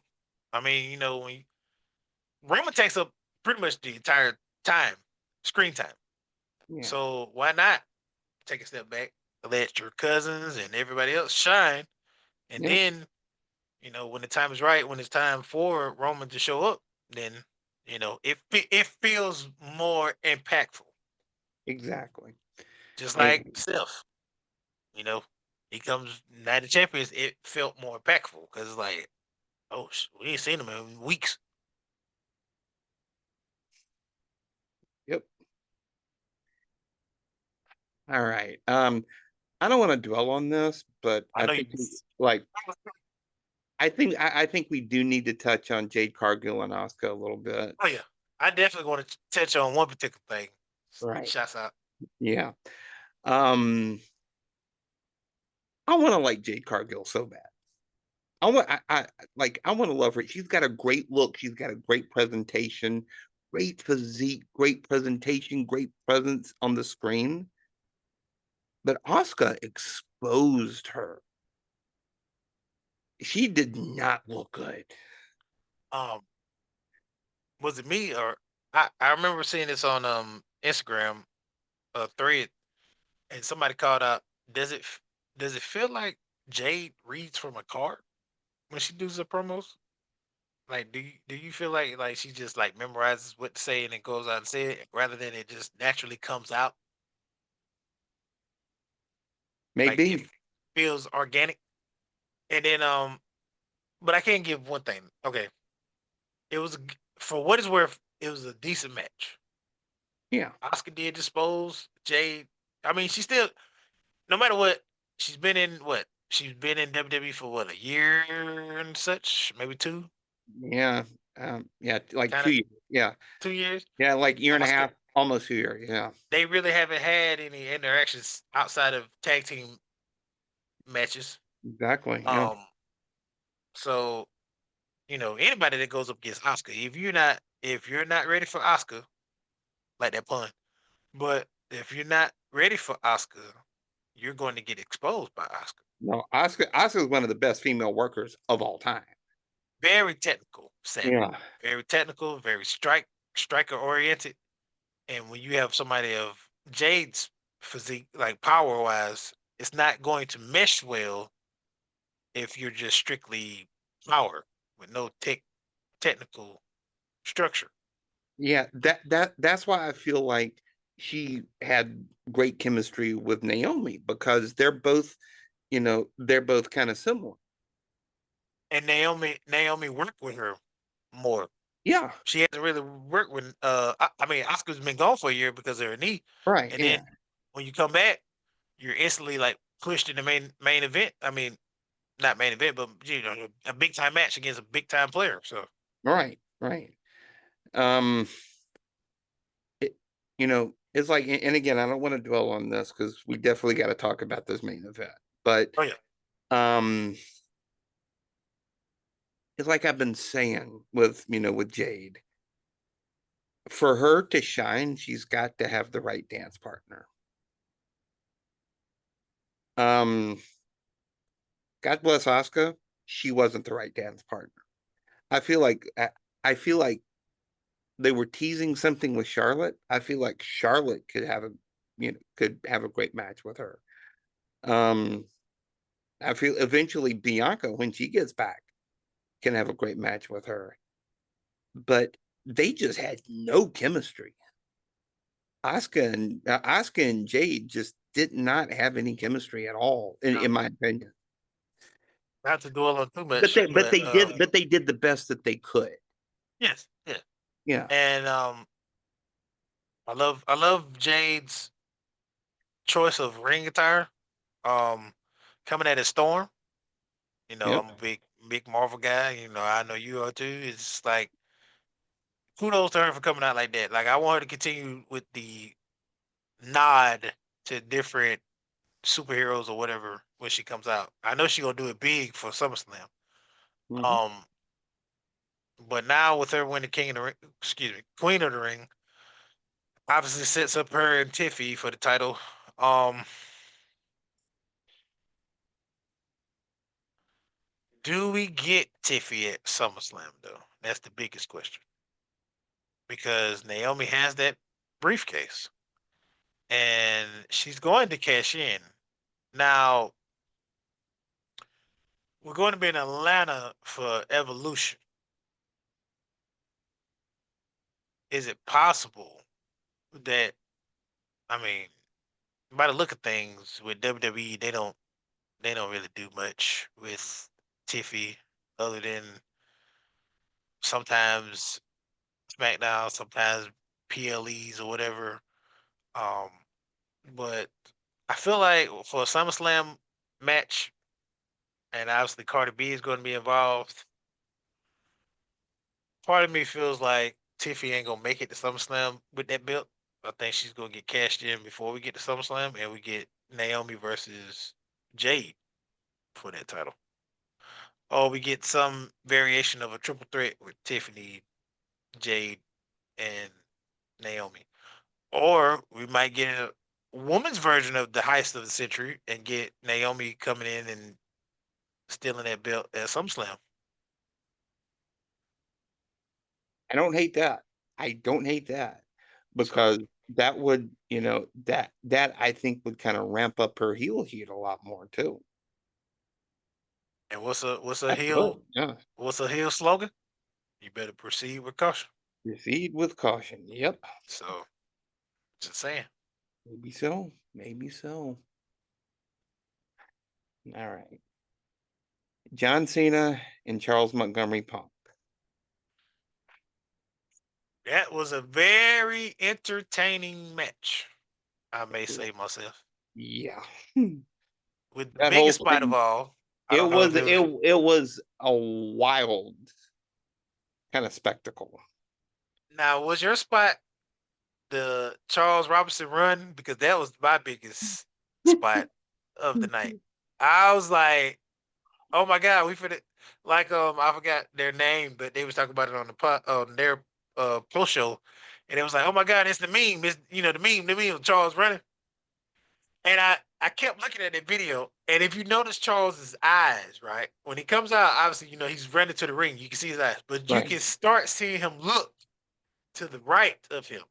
I mean, when Roman takes up pretty much the entire time, screen time. Yeah, So why not take a step back, let your cousins and everybody else shine, and yeah, then when the time is right, when it's time for Roman to show up, then it feels more impactful, exactly. just And like Steph. he comes Night of Champions. It felt more impactful because it's like, oh, we ain't seen him in weeks. Yep. All right. I don't want to dwell on this, but I I know you. think like I think we do need to touch on Jade Cargill and Asuka a little bit. Oh yeah, I definitely want to touch on one particular thing. Right. Shouts out. Yeah. Um, I want to like Jade Cargill so bad. I want to love her. She's got a great look. She's got a great presentation, great physique, great presentation, great presence on the screen. But Asuka exposed her. She did not look good. Um, was it me or I remember seeing this on Instagram, a thread, and somebody called out. Does it does it feel like Jade reads from a card when she does the promos? Like, do you feel like she just like memorizes what to say and then goes out and say it rather than it just naturally comes out? Like it Maybe. feels organic. And then but I can't give one thing. Okay, it was for what it's worth. It was a decent match. Yeah, Oscar did dispose Jade. I mean, she still, no matter what, she's been in what? She's been in WWE for what, a year and such, maybe two, yeah, yeah, like kind two of years. Yeah, 2 years. yeah, like year and a Oscar, half, almost 2 years. Yeah, they really haven't had any interactions outside of tag team matches. exactly. Yeah, Um, so anybody that goes up against Oscar, if you're not ready for Oscar, like that pun, but if you're not ready for Oscar, you're going to get exposed by Oscar. no, Oscar is one of the best female workers of all time. Very technical, savvy, Yeah, very technical, very striker oriented. And when you have somebody of Jade's physique, like power wise, it's not going to mesh well if you're just strictly power with no technical structure. yeah. That's why I feel like she had great chemistry with Naomi because they're both kind of similar. And Naomi worked with her more. Yeah, She hasn't really worked with I mean Oscar's been gone for a year because of her knee. right. And Yeah, then when you come back, you're instantly like pushed in the main event. I mean, not main event, but a big time match against a big time player. So right, right. Um, it, it's like, and again, I don't want to dwell on this because we definitely got to talk about this main event. But oh yeah, um, it's like I've been saying with Jade. For her to shine, she's got to have the right dance partner. Um, God bless Asuka. She wasn't the right dance partner. I feel like I feel like they were teasing something with Charlotte. I feel like Charlotte could have a great match with her. Um, I feel eventually Bianca, when she gets back, can have a great match with her. But they just had no chemistry. Asuka and Jade just did not have any chemistry at all, in my opinion. not to dwell on too But much, they but but they did but they did the best that they could. yes, yeah. Yeah. And I love Jade's choice of ring attire. Um, coming at a storm. Yep. I'm a big Marvel guy. I know you are too. It's like kudos to her for coming out like that. Like I want her to continue with the nod to different superheroes or whatever when she comes out. I know she gonna do it big for SummerSlam. Mhm. Um, but now with her winning King of the Ring, excuse me, Queen of the Ring, obviously sets up her and Tiffy for the title. Um, do we get Tiffy at SummerSlam though? That's the biggest question because Naomi has that briefcase and she's going to cash in. Now we're going to be in Atlanta for Evolution. Is it possible that I mean by the look of things with WWE, they don't really do much with Tiffy other than sometimes SmackDown, sometimes PLEs or whatever. Um, but I feel like for a SummerSlam match, and obviously Cardi B is going to be involved. Part of me feels like Tiffy ain't gonna make it to SummerSlam with that belt. I think she's gonna get cashed in before we get to SummerSlam, and we get Naomi versus Jade for that title. Or we get some variation of a triple threat with Tiffany, Jade, and Naomi. Or we might get a woman's version of the heist of the century and get Naomi coming in and stealing that belt at SummerSlam. I don't hate that. I don't hate that because So, that would, that I think would kind of ramp up her heel heat a lot more too. and what's a That's good. heel Yeah. what's a heel slogan? You better proceed with caution. Proceed with caution. Yep. So, just saying. Maybe so. Maybe so. All right. John Cena and Charles Montgomery Punk. That was a very entertaining match. I may say myself. Yeah. With the That whole biggest fight of thing. all, I It don't know if was it was. it was a wild kind of spectacle. Now, was your spot the Charles Robinson run? Because that was my biggest spot of the night. I was like, oh my God, we finna like I forgot their name, but they was talking about it on their post show, and it was like, oh my God, it's the meme. It's the meme of Charles running. And I kept looking at that video, and if you notice Charles's eyes, right, when he comes out, obviously he's running to the ring. You can see his eyes, but you Right. can start seeing him look to the right of him.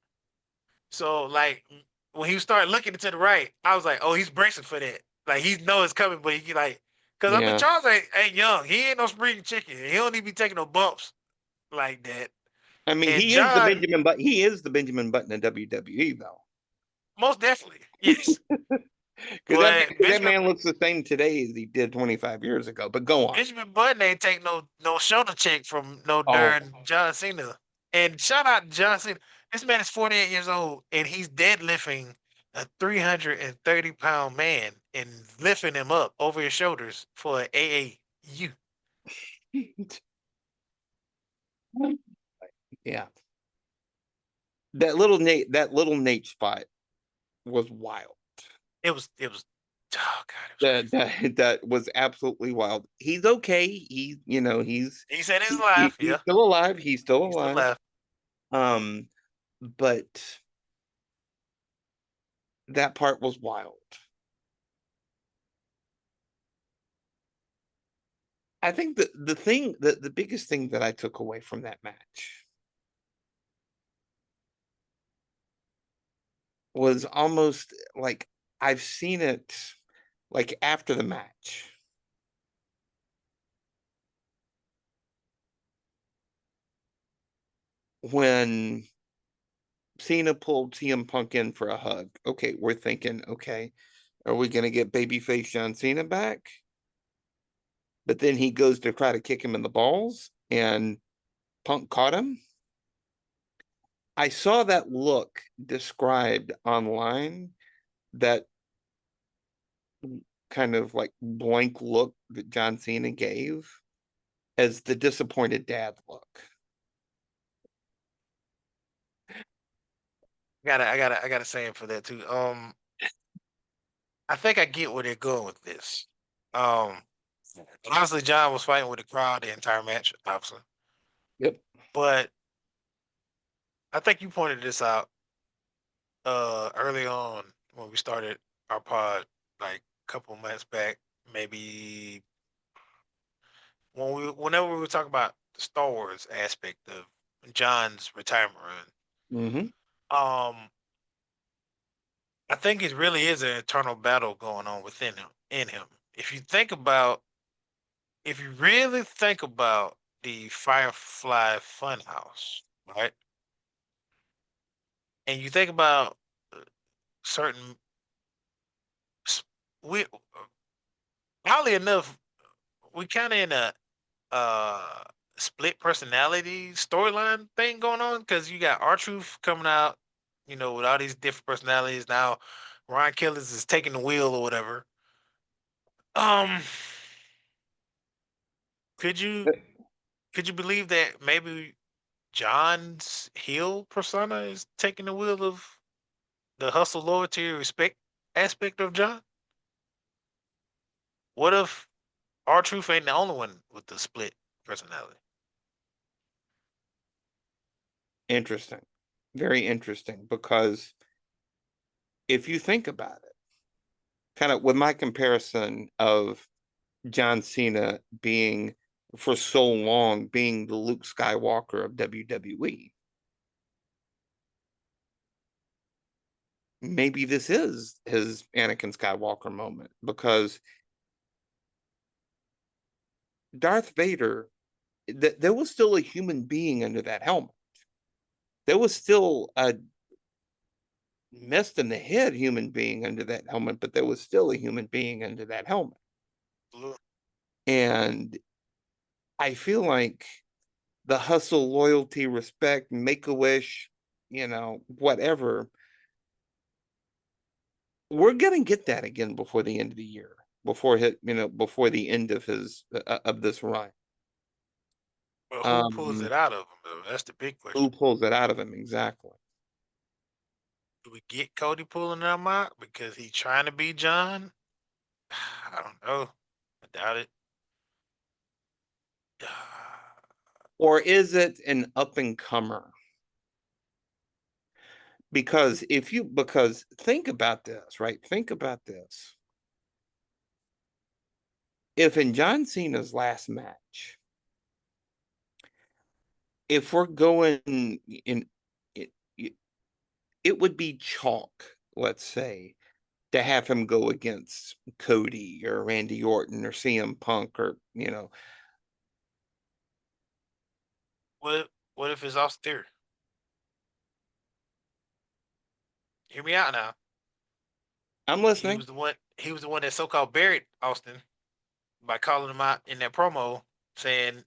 So like when he started looking to the right, I was like, oh, he's bracing for that. Like he knows it's coming, but he like, because I mean Yeah. Charles ain't young. He ain't no spring chicken. He don't need to be taking no bumps like that. I mean, And he is the John, Benjamin but he is the Benjamin Button of WWE though. most definitely, yes. Because But that man looks the same today as he did 25 years ago. But go on. Benjamin Button ain't take no shoulder check from no Oh, darn John Cena. And shout out to John Cena. This man is 48 years old and he's deadlifting a 330-pound man and lifting him up over his shoulders for an AAU. yeah. That little Nate spot was wild. It was oh God, it was That crazy. that was absolutely wild. He's okay. He said his life, he's yeah. still alive. He's still He's still alive. left. Um, but that part was wild. I think the biggest thing that I took away from that match was almost like I've seen it like after the match when Cena pulled CM Punk in for a hug. Okay, we're thinking, okay, are we gonna get babyface John Cena back? But then he goes to try to kick him in the balls, and Punk caught him. I saw that look described online, that kind of like blank look that John Cena gave as the disappointed dad look. I gotta say it for that too. I think I get where they're going with this. Um, Honestly, John was fighting with the crowd the entire match, obviously. Yep. But I think you pointed this out early on when we started our pod, like a couple months back, maybe whenever we were talking about the Star Wars aspect of John's retirement run. Mm-hmm. I think it really is an internal battle going on within him, in him. If you really think about the Firefly Funhouse, right? And you think about certain we oddly enough, we kind of in a uh split personality storyline thing going on because you got R-Truth coming out, with all these different personalities now. Ryan Killers is taking the wheel or whatever. Um, could you Uh, could you believe that maybe John's heel persona is taking the wheel of the hustle, loyalty, respect aspect of John? What if R-Truth ain't the only one with the split personality? Interesting. Very interesting, because if you think about it, kind of with my comparison of John Cena being for so long being the Luke Skywalker of WWE, maybe this is his Anakin Skywalker moment, because Darth Vader, there was still a human being under that helmet. There was still a messed in the head human being under that helmet, but there was still a human being under that helmet. And I feel like the hustle, loyalty, respect, make a wish, whatever, we're gonna get that again before the end of the year, before the end of of this run. But who pulls Um, it out of him, though? That's the big who question. pulls it out of him exactly? Do we get Cody pulling them out because he's trying to be John? I don't know. I doubt it. Or is it an up and comer? Because think about this, right? Think about this. If in John Cena's last match, if we're going in it, it would be chalk, let's say, to have him go against Cody or Randy Orton or CM Punk, or What if it's Austin Theory? Hear me out now. I'm He listening. was the one. He was the one that so-called buried Austin by calling him out in that promo, saying,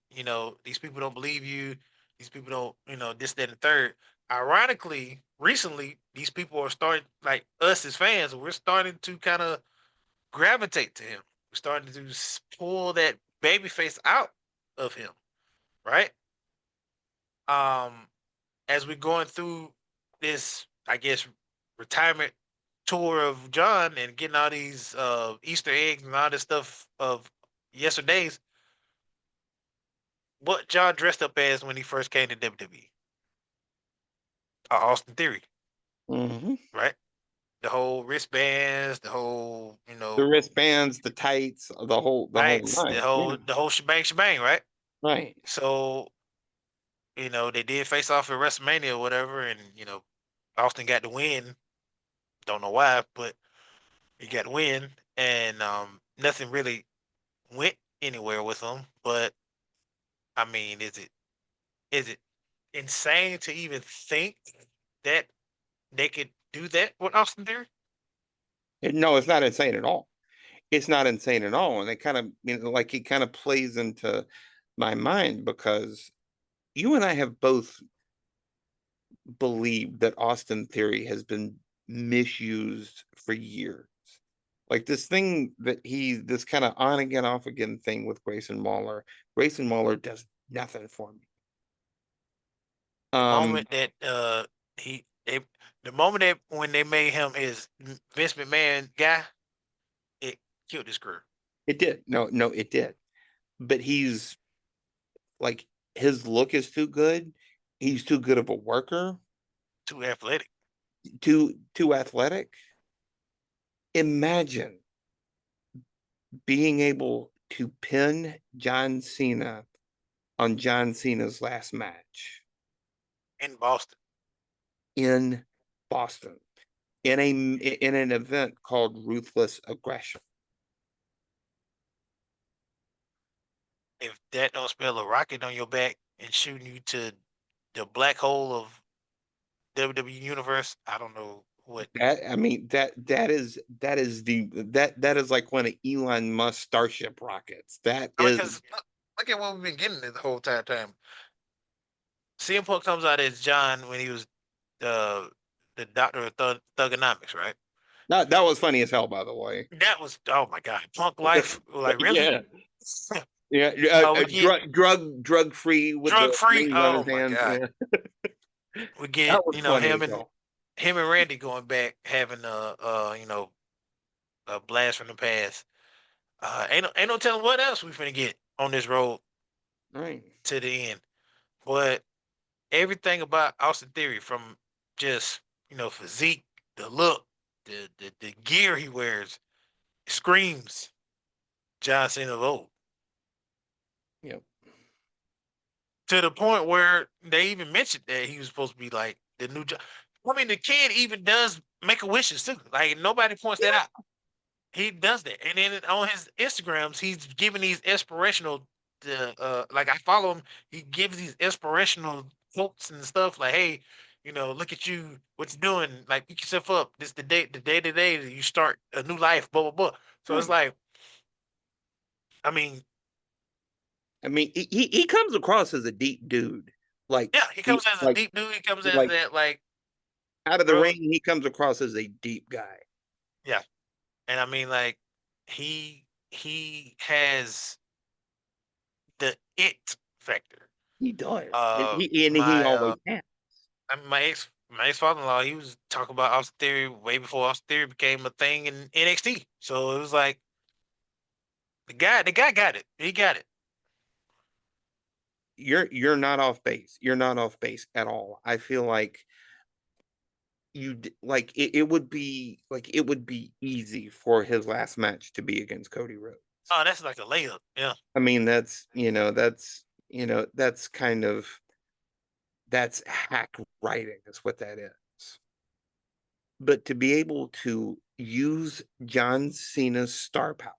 these people don't believe you. These people don't, this, that, and the third. Ironically, recently, these people are starting, like us as fans, we're starting to kind of gravitate to him. We're starting to pull that baby face out of him, right? Um, as we're going through this, I guess, retirement tour of John and getting all these Easter eggs and all this stuff of yesterday's, what John dressed up as when he first came to WWE? Austin Theory, Hmm. right? The whole wristbands, the whole, The wristbands, the tights, the whole lights, the nine. Yeah, whole the whole shebang, right? right. So, they did face off at WrestleMania or whatever, and Austin got the win. Don't know why, but he got the win, and nothing really went anywhere with him. But I mean, is it insane to even think that they could do that with Austin Theory? No, it's not insane at all. It's not insane at all, and it kind of like it kind of plays into my mind, because you and I have both believed that Austin Theory has been misused for years. Like this kind of on again, off again thing with Grayson Waller. Grayson Waller does nothing for me. The Um, moment that he they the moment that when they made him his Vince McMahon guy, it killed his career. it did. No, no, it did. But he's like, his look is too good. He's too good of a worker, Too athletic. too athletic. Imagine being able to pin John Cena on John Cena's last match In Boston. in Boston, in an event called Ruthless Aggression. If that don't spell a rocket on your back and shooting you to the black hole of WWE universe, I don't know What? That is like one of Elon Musk's Starship rockets. That I mean, is because look at what we've been getting the whole entire time. CM Punk comes out as John when he was the doctor of thugonomics, right? that was funny as hell, by the way. That was, oh my god, Punk life, like really? Yeah, yeah. We get Drug free with drug the free. rings on Oh his my hands. god, Yeah, we get that was funny as hell. him and Randy going back having a blast from the past. Ain't no telling what else we finna get on this road Right. to the end. But everything about Austin Theory, from just physique, the look, the gear he wears, screams John Cena of old. Yep. To the point where they even mentioned that he was supposed to be like the new John. I mean, the kid even does make a wishes too. Like nobody points that out. He does that, and then on his Instagrams, he's giving these inspirational. Like I follow him, he gives these inspirational quotes and stuff. Like, hey, look at you, what you're doing. Like, pick yourself up. This the day that you start a new life. Blah blah blah. So it's Right. like, I mean, He comes across as a deep dude. Like yeah, he comes as a like deep dude. He comes as like that like out of the real, ring, he comes across as a deep guy. yeah. And I mean, like he has the it factor. He does. Uh, He my always has. I mean, my ex father-in-law, he was talking about Austin Theory way before Austin Theory became a thing in NXT. So it was like the guy got it. He got it. You're not off base. You're not off base at all. I feel like it would be easy for his last match to be against Cody Rhodes. Oh, that's like a layup. Yeah, I mean, that's kind of that's hack writing is what that is. But to be able to use John Cena's star power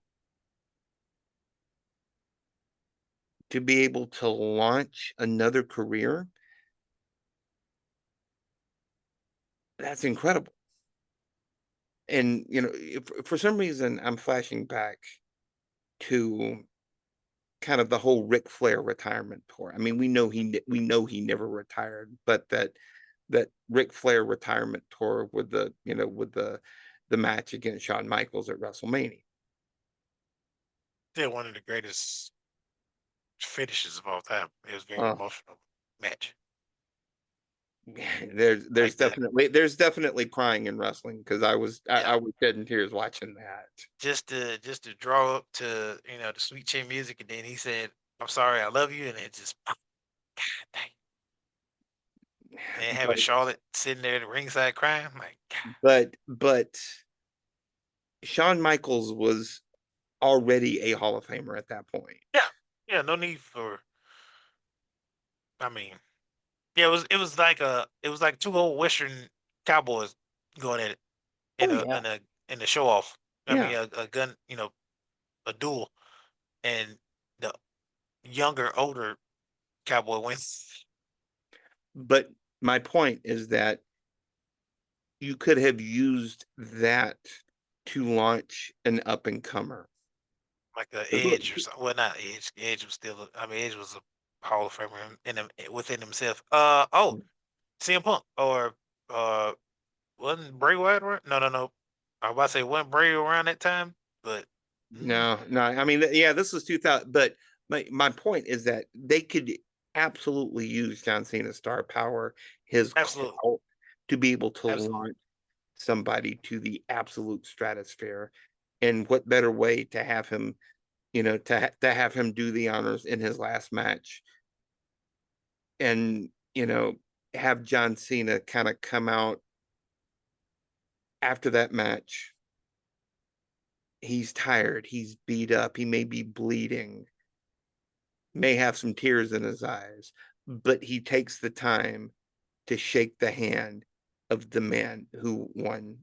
to be able to launch another career, that's incredible. And if, for some reason I'm flashing back to kind of the whole Ric Flair retirement tour. I mean, we know he never retired, but that Ric Flair retirement tour with the match against Shawn Michaels at WrestleMania. still one of the greatest finishes of all time. It was very Uh, emotional match. there's Like definitely crying in wrestling because yeah, I was shedding tears watching that. just to draw up to the sweet chin music, and then he said, "I'm sorry, I love you," and it just God dang. And having But Charlotte sitting there at the ringside crying, I'm like God. but Shawn Michaels was already a Hall of Famer at that point. Yeah, yeah, no need for. I mean, yeah, it was like two old Western cowboys going at it in Oh a yeah, in a in a show off. I yeah. mean, a gun, a duel, and the younger, older cowboy wins. But my point is that you could have used that to launch an up and comer. Like a Edge or something. Well, not Edge. Edge was still. I mean, Edge was a Hall of Famer within himself. CM Punk or wasn't Bray Wyatt around? No, no, no. I was about to say wasn't Bray around that time, but No. I mean, yeah, this was 2000. But my point is that they could absolutely use John Cena's star power, his absolutely, clout, to be able to absolutely. launch somebody to the absolute stratosphere. And what better way to have him, to have him do the honors in his last match, and have John Cena kind of come out after that match. He's tired. He's beat up. He may be bleeding, may have some tears in his eyes, but he takes the time to shake the hand of the man who won,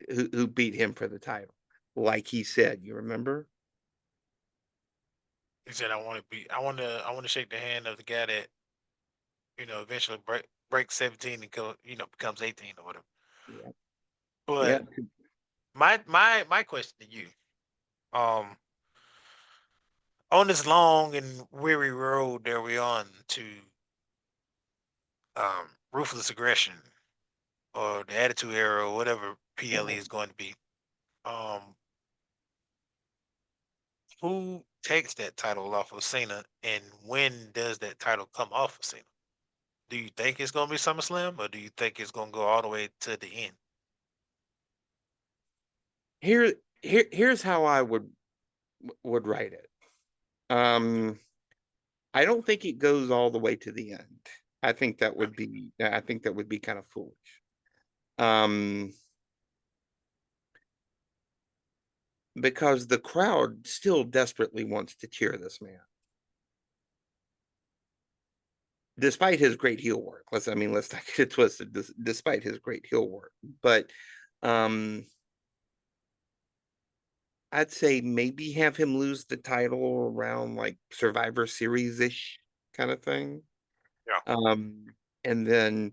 who beat him for the title. Like he said, you remember? He said, I want to shake the hand of the guy that eventually breaks 17 and becomes 18 or whatever. Yeah. Yeah. But my question to you, um, on this long and weary road that we're on to ruthless aggression or the Attitude Era or whatever PLE is going to be, um, who takes that title off of Cena, and when does that title come off of Cena? Do you think it's going to be SummerSlam, or do you think it's going to go all the way to the end? Here's how I would write it. I don't think it goes all the way to the end. I think that would be kind of foolish. Because the crowd still desperately wants to cheer this man. Despite his great heel work. Let's not get it twisted, despite his great heel work. But I'd say maybe have him lose the title around like Survivor Series-ish kind of thing. Yeah. And then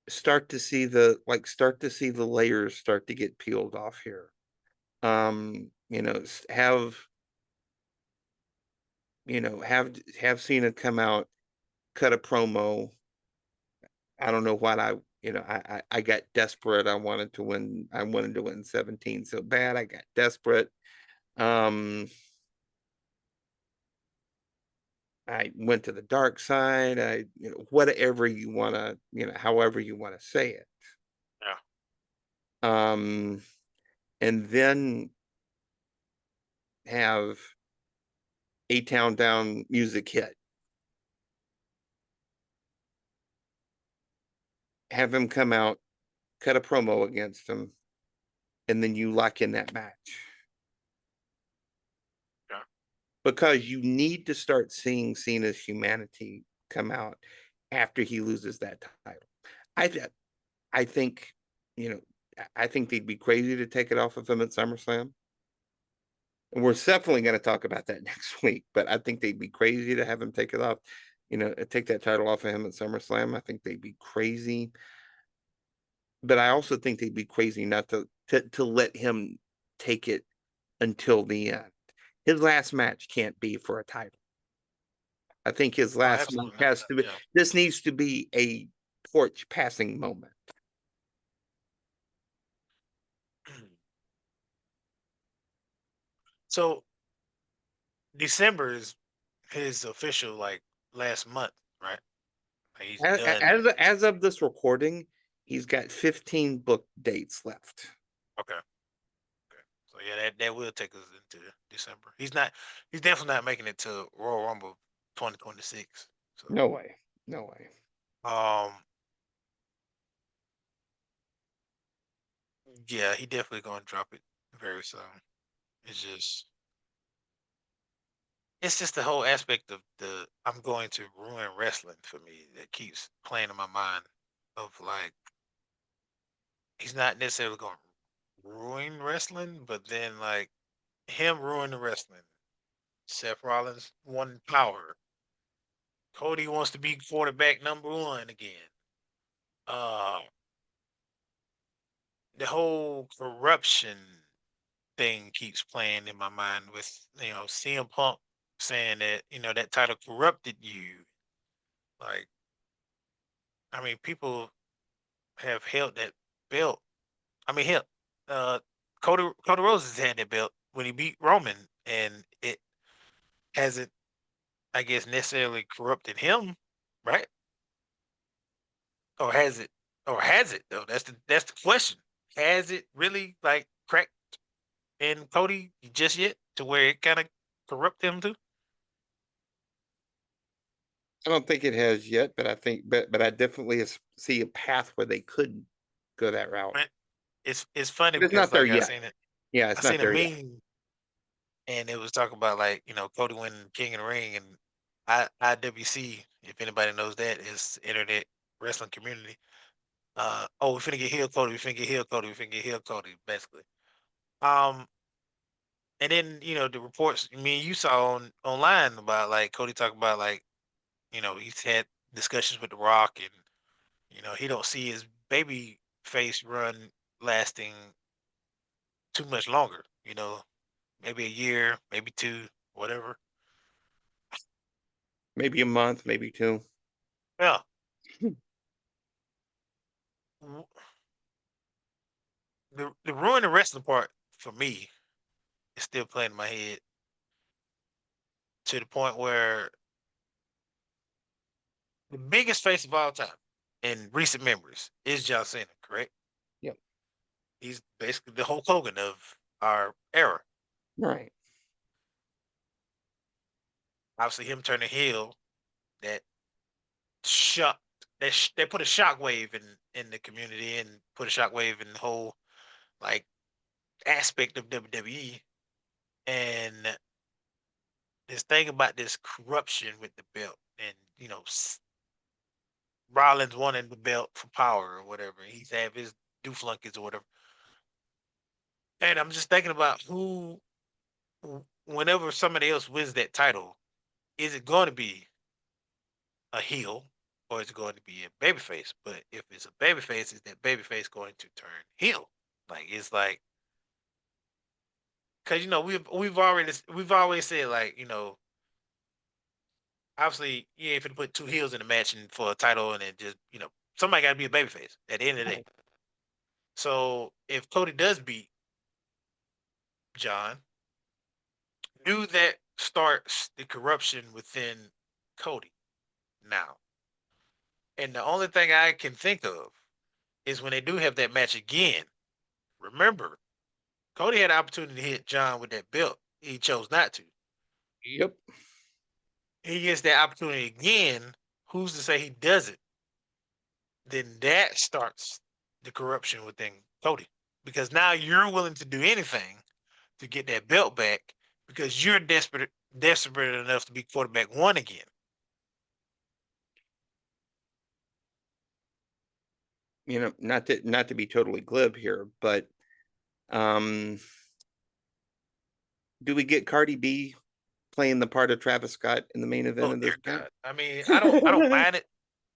start to see the layers start to get peeled off here. Have Cena come out, cut a promo. I don't know what I got desperate. I wanted to win 17 so bad. I got desperate. I went to the dark side. Whatever you want to, however you want to say it. Yeah. And then have A Town Down music hit. Have him come out, cut a promo against him, and then you lock in that match. Yeah. Because you need to start seeing Cena's humanity come out after he loses that title. I think, I think they'd be crazy to take it off of him at SummerSlam. And we're definitely going to talk about that next week, but I think they'd be crazy to have him take it off, take that title off of him at SummerSlam. I think they'd be crazy. But I also think they'd be crazy not to let him take it until the end. His last match can't be for a title. I think his last match has to be. Yeah. This needs to be a torch passing moment. So December is his official last month, right? He's done. As of this recording, he's got 15 book dates left. Okay. So yeah, that will take us into December. He's definitely not making it to Royal Rumble 2026. So. No way. Yeah, he definitely gonna drop it very soon. It's just the whole aspect of the I'm going to ruin wrestling for me that keeps playing in my mind of he's not necessarily going to ruin wrestling, but then him ruining wrestling. Seth Rollins won power. Cody wants to be quarterback #1 again. The whole corruption thing keeps playing in my mind with CM Punk saying that that title corrupted you. People have held that belt. Hell, Cody Rhodes has had that belt when he beat Roman, and it hasn't, I guess, necessarily corrupted him, right? Or has it? Or has it though? That's the question. Has it really cracked in Cody just yet to where it kind of corrupt him too? I don't think it has yet, but I think, but I definitely see a path where they could go that route. It's funny but it's because not there yet. I seen it. Yeah, it's I not seen there a yet. meme, and it was talking about Cody winning King of the Ring, and IWC, if anybody knows that, is internet wrestling community. We finna get heel Cody. We finna get heel Cody. We finna get heel Cody. Basically. And then the reports. You saw online about Cody talking about he's had discussions with The Rock, and he don't see his baby face run lasting too much longer. Maybe a year, maybe two, whatever. Maybe a month, maybe two. Yeah. The ruin the wrestling part for me is still playing in my head to the point where the biggest face of all time in recent memories is John Cena, correct? Yep. He's basically the Hulk Hogan of our era. Right. Obviously, him turning heel, that shock, they put a shockwave in the community and put a shockwave in the whole like aspect of WWE. And this thing about this corruption with the belt, and Rollins wanting the belt for power or whatever. He's have his dooflunkies or whatever. And I'm just thinking about whenever somebody else wins that title, is it going to be a heel or is it going to be a babyface? But if it's a babyface, is that babyface going to turn heel? It's like, because we've always said, like, obviously you ain't finna put two heels in a match and for a title, and then just somebody got to be a babyface at the end of the day. So if Cody does beat John, do that starts the corruption within Cody now. And the only thing I can think of is when they do have that match again. Remember, Cody had the opportunity to hit John with that belt. He chose not to. Yep. He gets that opportunity again. Who's to say he doesn't? Then that starts the corruption within Cody. Because now you're willing to do anything to get that belt back because you're desperate enough to be quarterback one again. Not to be totally glib here, but do we get Cardi B playing the part of Travis Scott in the main event Oh of dear this match? God. I mean, I don't mind it.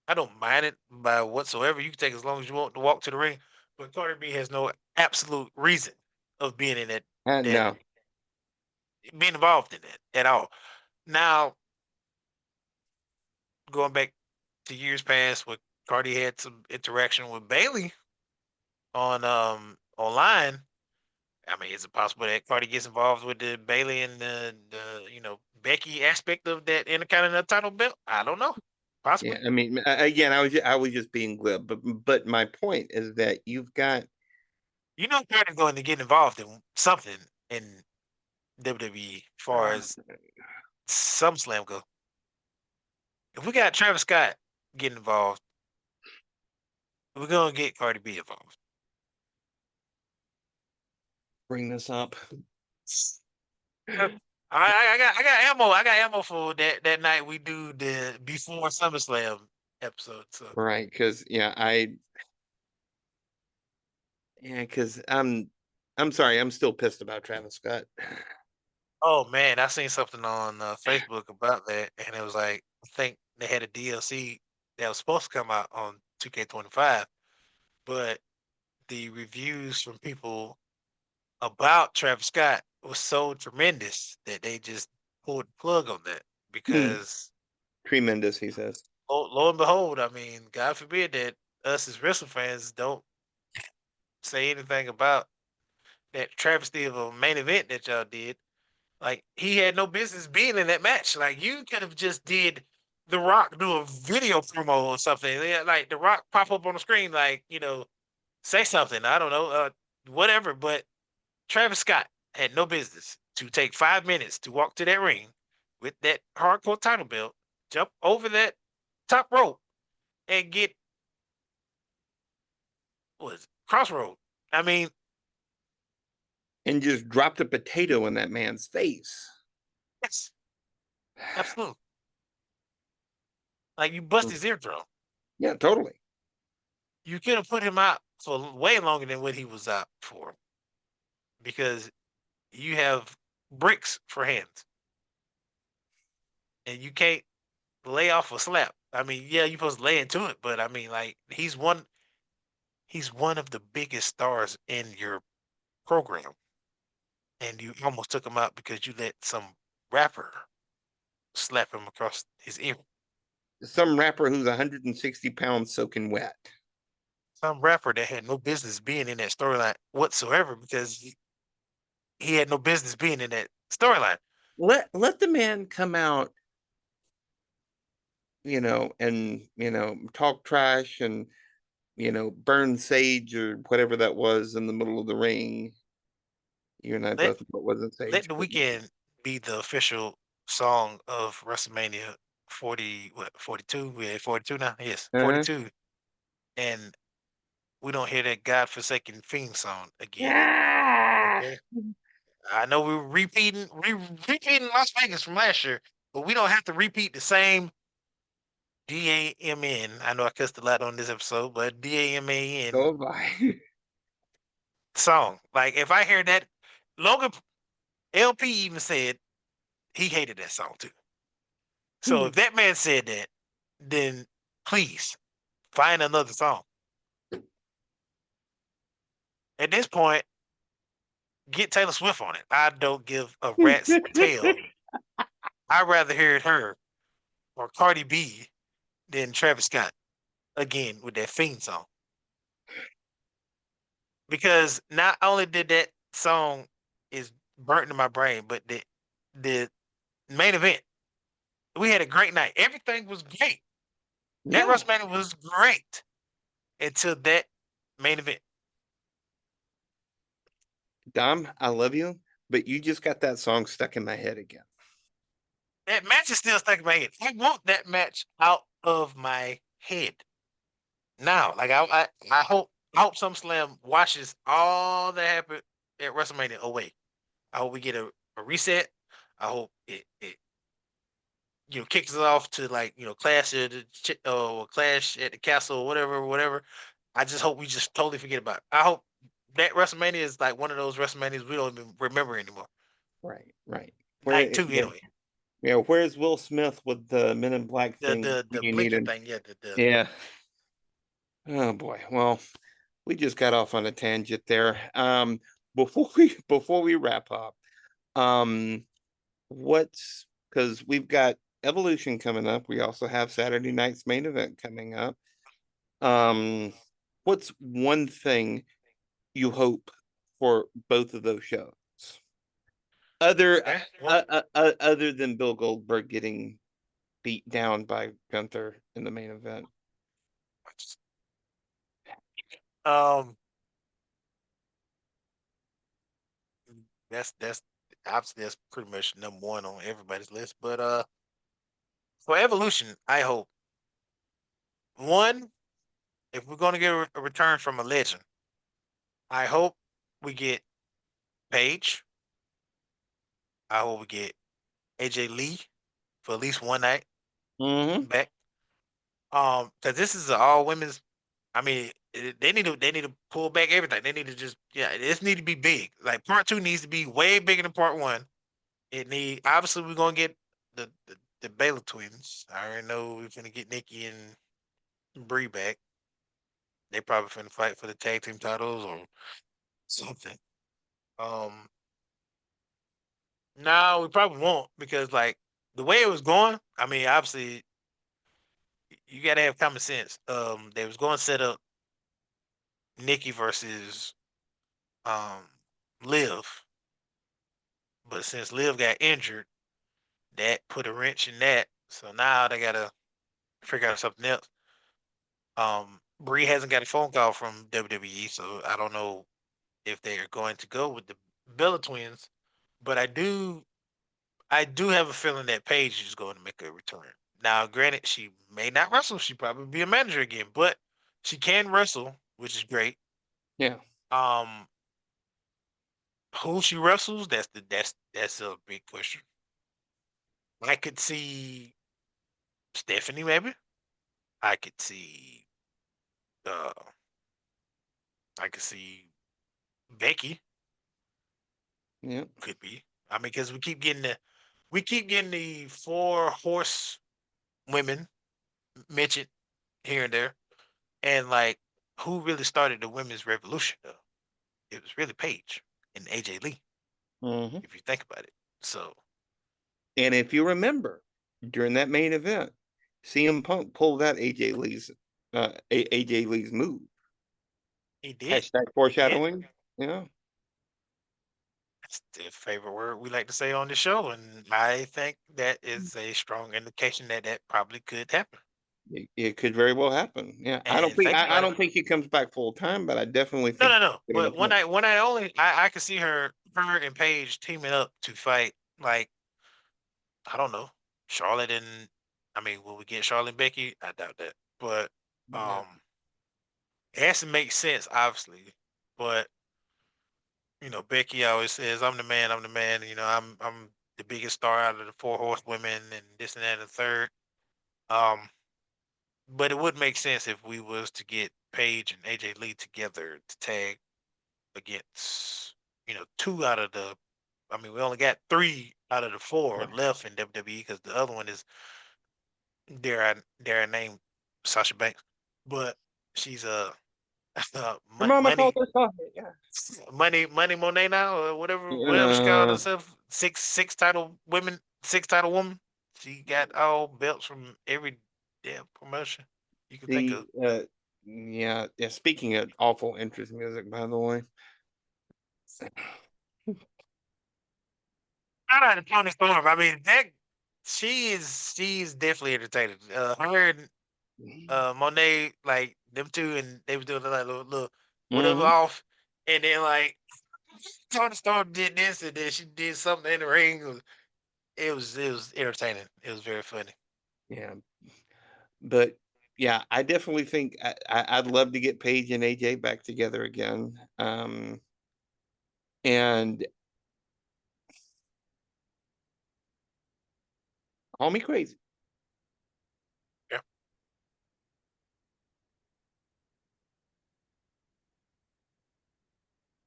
I don't mind it by whatsoever. You can take as long as you want to walk to the ring, but Carter B has no absolute reason of being in that No. being involved in that at all. Now, going back to years past, when Cardi had some interaction with Bailey on online. I mean, is it possible that Cardi gets involved with the Bailey and the Becky aspect of that Intercontinental title belt? I don't know. Possibly. Yeah, I mean, again, I was just being glib, but my point is that you've got Cardi's going to get involved in something in WWE as far as SummerSlam go. If we got Travis Scott getting involved, we're gonna get Cardi B involved. bring this up. I got ammo. I got ammo for that night we do the before SummerSlam episode. So Right, because because I'm sorry, I'm still pissed about Travis Scott. oh man, I seen something on Facebook about that, and it was like I think they had a DLC that was supposed to come out on 2K25, but the reviews from people about Travis Scott was so tremendous that they just pulled the plug on that because Tremendous, he says. lo and behold, I mean, God forbid that us as wrestling fans don't say anything about that travesty of a main event that y'all did. Like he had no business being in that match. Like you could have just did The Rock do a video promo or something. Yeah, like The Rock pop up on the screen, like say something. I don't know, whatever. But Travis Scott had no business to take 5 minutes to walk to that ring with that hardcore title belt, jump over that top rope, and get what is it, crossroad. I mean, And just dropped a potato in that man's face. yes, absolutely. Like you bust his eardrum. Yeah, totally. You could have put him out for way longer than what he was out for because you have bricks for hands and you can't lay off a slap. I mean, yeah, you're supposed to lay into it, but I mean, like he's one. He's one of the biggest stars in your program, and you almost took him out because you let some rapper slap him across his ear. Some rapper who's 160 pounds soaking wet. Some rapper that had no business being in that storyline whatsoever because he had no business being in that storyline. Let the man come out, and talk trash and burn sage or whatever that was in the middle of the ring. You and I Let both know it wasn't let sage, the but weekend be the official song of WrestleMania 42? We had 42 now? Yes, uh-huh. 42. And we don't hear that godforsaken theme song again. Yeah. Okay. I know we're repeating Las Vegas from last year, but we don't have to repeat the same DAMN. I know I cussed a lot on this episode, but DAMAN Go by. song. Like if I hear that, Logan LP even said he hated that song too. So if that man said that, then please find another song. At this point, get Taylor Swift on it. I don't give a rat's tail. I'd rather hear her or Cardi B than Travis Scott again with that Fiend song. Because not only did that song is burnt in my brain, but the main event, we had a great night. Everything was great. That Yeah. WrestleMania was great until that main event. Dom, I love you, but you just got that song stuck in my head again. That match is still stuck in my head. I want that match out of my head now. Like I hope SummerSlam washes all that happened at WrestleMania away. I hope we get a reset. I hope it kicks it off to like clash at clash at the castle or whatever. I just hope we just totally forget about it. I hope that WrestleMania is like one of those WrestleManias we don't even remember anymore. Right. Night Where two anyway. where's Will Smith with the Men in Black The thing the when the you need blinking him? thing, yeah. The Yeah. Oh boy. Well, we just got off on a tangent there. Before we wrap up, um, what's because we've got Evolution coming up. We also have Saturday night's main event coming up. Um, what's one thing you hope for both of those shows? Other okay. Well, other than Bill Goldberg getting beat down by Gunther in the main event. um, that's obviously that's pretty much number one on everybody's list. But for Evolution, I hope one, if we're gonna get a return from a legend, I hope we get Paige. I hope we get AJ Lee for at least one night Mm-hmm. back. Because this is an all women's. I mean, they need to pull back everything. They need to just this need to be big. Like part two needs to be way bigger than part one. It need obviously we're gonna get the Baylor twins. I already know we're gonna get Nikki and Bree back. They probably finna fight for the tag team titles or something. Um, no, we probably won't because like the way it was going. I mean, obviously you gotta have common sense. They was going to set up Nikki versus um Liv, but since Liv got injured, that put a wrench in that. So now they gotta figure out something else. Bree hasn't got a phone call from WWE, so I don't know if they are going to go with the Bella twins. But I do have a feeling that Paige is going to make a return. Now, granted, she may not wrestle. She probably be a manager again, but she can wrestle, which is great. Yeah. Um, who she wrestles, that's a big question. I could see Stephanie, maybe. I could see uh I could see Becky, Yeah. could be. I mean, because we keep getting the four horse women mentioned here and there. And like who really started the women's revolution, though? It was really Paige and AJ Lee, Mhm. if you think about it. So And if you remember, during that main event, CM Punk pulled out AJ Lee's move. he did. Hashtag He did. foreshadowing. Yeah. That's the favorite word we like to say on the show, and I think that is a strong indication that that probably could happen. It could very well happen. Yeah. And think I about it. don't think he comes back full time, but I definitely No, think no, no. getting a But point. when I only I could see her and Paige teaming up to fight, like, I don't know, Charlotte and, I mean, will we get Charlotte and Becky? I doubt that. But No. it has to make sense, obviously. But Becky always says, I'm the man, I'm the man. I'm the biggest star out of the four horsewomen and this and that and the third. Um, but it would make sense if we was to get Paige and AJ Lee together to tag against, two out of the, I mean, we only got three out of the four left in WWE because the other one is, dare I name, Sasha Banks, but she's Her mama called money, her Sasha. Yeah. money Monet now, or whatever she called Uh, herself. Six title woman. She got all belts from every damn promotion you can think of. yeah. Speaking of awful interest music, by the way. Shout out to Tony Storm. I mean, that she's definitely entertaining. Her and Monet, like them two, and they was doing like little whatever Mhm. off, and then like Tony Storm did this, and then she did something in the ring. It was entertaining. It was very funny. Yeah. But yeah, I definitely think I'd love to get Paige and AJ back together again. And call me crazy. Yeah.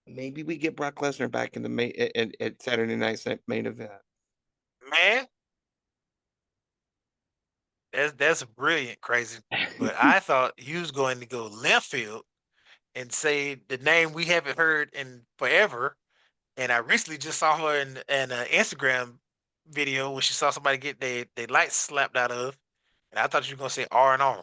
Maybe we get Brock Lesnar back in the main at Saturday night's main event. Man, that's brilliant, crazy. But I thought he was going to go left field and say the name we haven't heard in forever. And I recently just saw her in an Instagram video where she saw somebody get their lights slapped out of, and I thought you were gonna say R&R.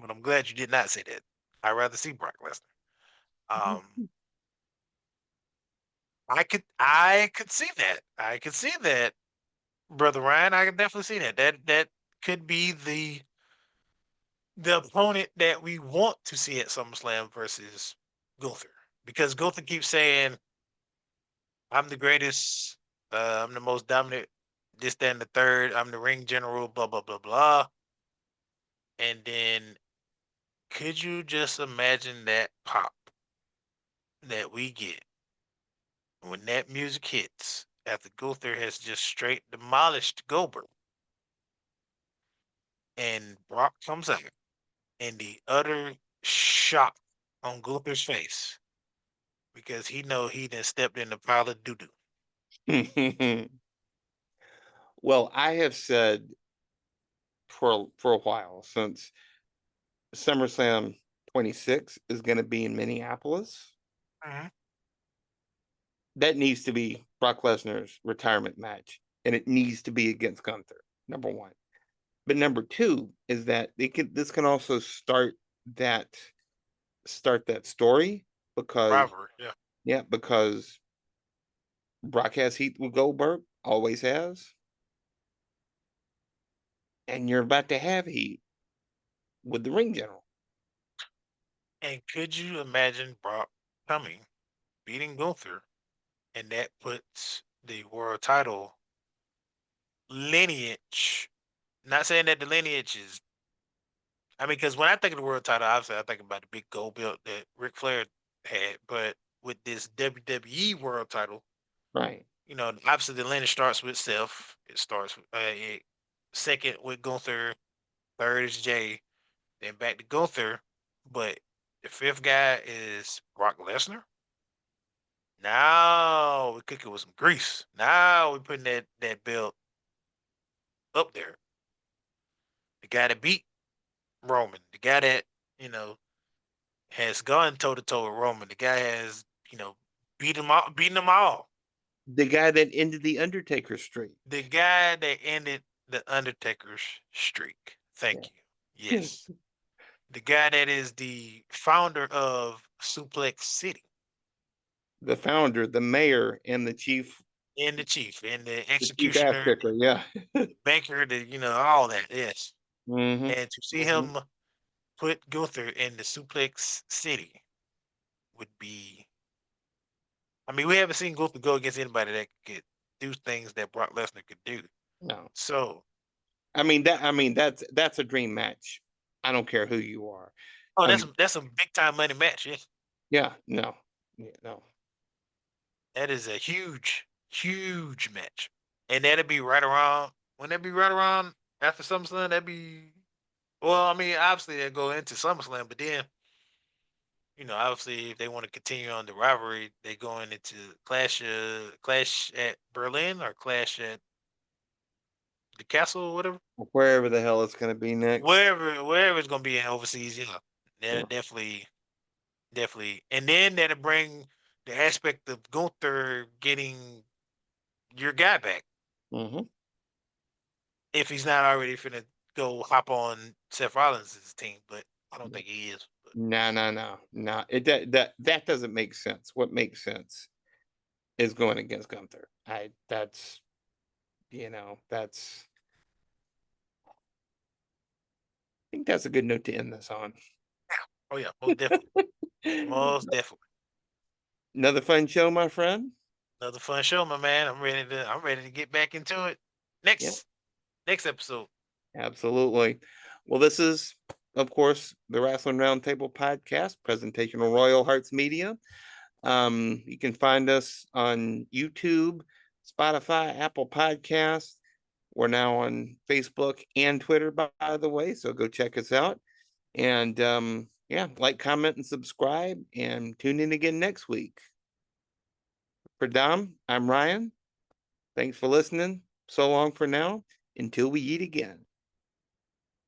But I'm glad you did not say that. I'd rather see Brock Lesnar. Um, I could see that. I could see that, brother Ryan. I could definitely see that. That could be the opponent that we want to see at SummerSlam versus Gunther, because Gunther keeps saying, "I'm the greatest. I'm the most dominant. This, that, and the third. I'm the ring general. Blah blah blah blah." And then, could you just imagine that pop that we get when that music hits after Gunther has just straight demolished Goldberg, and Brock comes out, and the utter shock on Gunther's face because he know he done stepped in the pile of doo doo. Well, I have said for a while since SummerSlam 26 is going to be in Minneapolis. Mhm. That needs to be Brock Lesnar's retirement match, and it needs to be against Gunther. Number one, but number two is that this can also that that story because Rivalry, yeah. yeah, because Brock has heat with Goldberg, always has, and you're about to have heat with the ring general. And could you imagine Brock coming, beating Gunther, and that puts the world title lineage. Not saying that the lineage is. I mean, because when I think of the world title, obviously I think about the big gold belt that Ric Flair had. But with this WWE world title, Right. obviously the lineage starts with Seth. It starts with second with Gunther, third is Jay, then back to Gunther. But the fifth guy is Brock Lesnar. Now we're cooking with some grease. Now we're putting that belt up there. the guy that beat Roman, the guy that, has gone toe to toe with Roman, the guy has, beaten them all. The guy that ended the Undertaker streak. The guy that ended the Undertaker's streak. Thank you. Yes. The guy that is the founder of Suplex City. The founder, the mayor, and the chief. And the chief, and the The chief executioner, ass kicker, yeah. banker, all that, yes. Mm-hmm. And to see him put Gunther in the Suplex City would be. I mean, we haven't seen Gunther go against anybody that could do things that Brock Lesnar could do. No. So, that's a dream match. I don't care who you are. oh, that's a big time money match, yes. Yeah, no. Yeah, no. That is a huge, huge match. And that'll be right around, when that be right around after SummerSlam, that'd be, well, I mean, obviously they'll go into SummerSlam, but then, obviously if they want to continue on the rivalry, they going into Clash at Berlin or Clash at the Castle or whatever. Wherever the hell it's going to be next. Wherever it's going to be in overseas, that'll definitely, and then that'll bring the aspect of Gunther getting your guy back. Mm-hmm. If he's not already finna go hop on Seth Rollins' team, but I don't think he is. But. No. That doesn't make sense. What makes sense is going against Gunther. I think that's a good note to end this on. Oh yeah, most definitely. Most definitely. Another fun show, my friend. Another fun show, my man. I'm ready to get back into it. Next episode. Absolutely. Well, this is, of course, the Wrasslin Wroundtable podcast, presentation of Royal Hearts Media. You can find us on YouTube, Spotify, Apple Podcasts. We're now on Facebook and Twitter, by the way, so go check us out. And like, comment, and subscribe, and tune in again next week. For Dom, I'm Ryan. Thanks for listening. So long for now, until we eat again.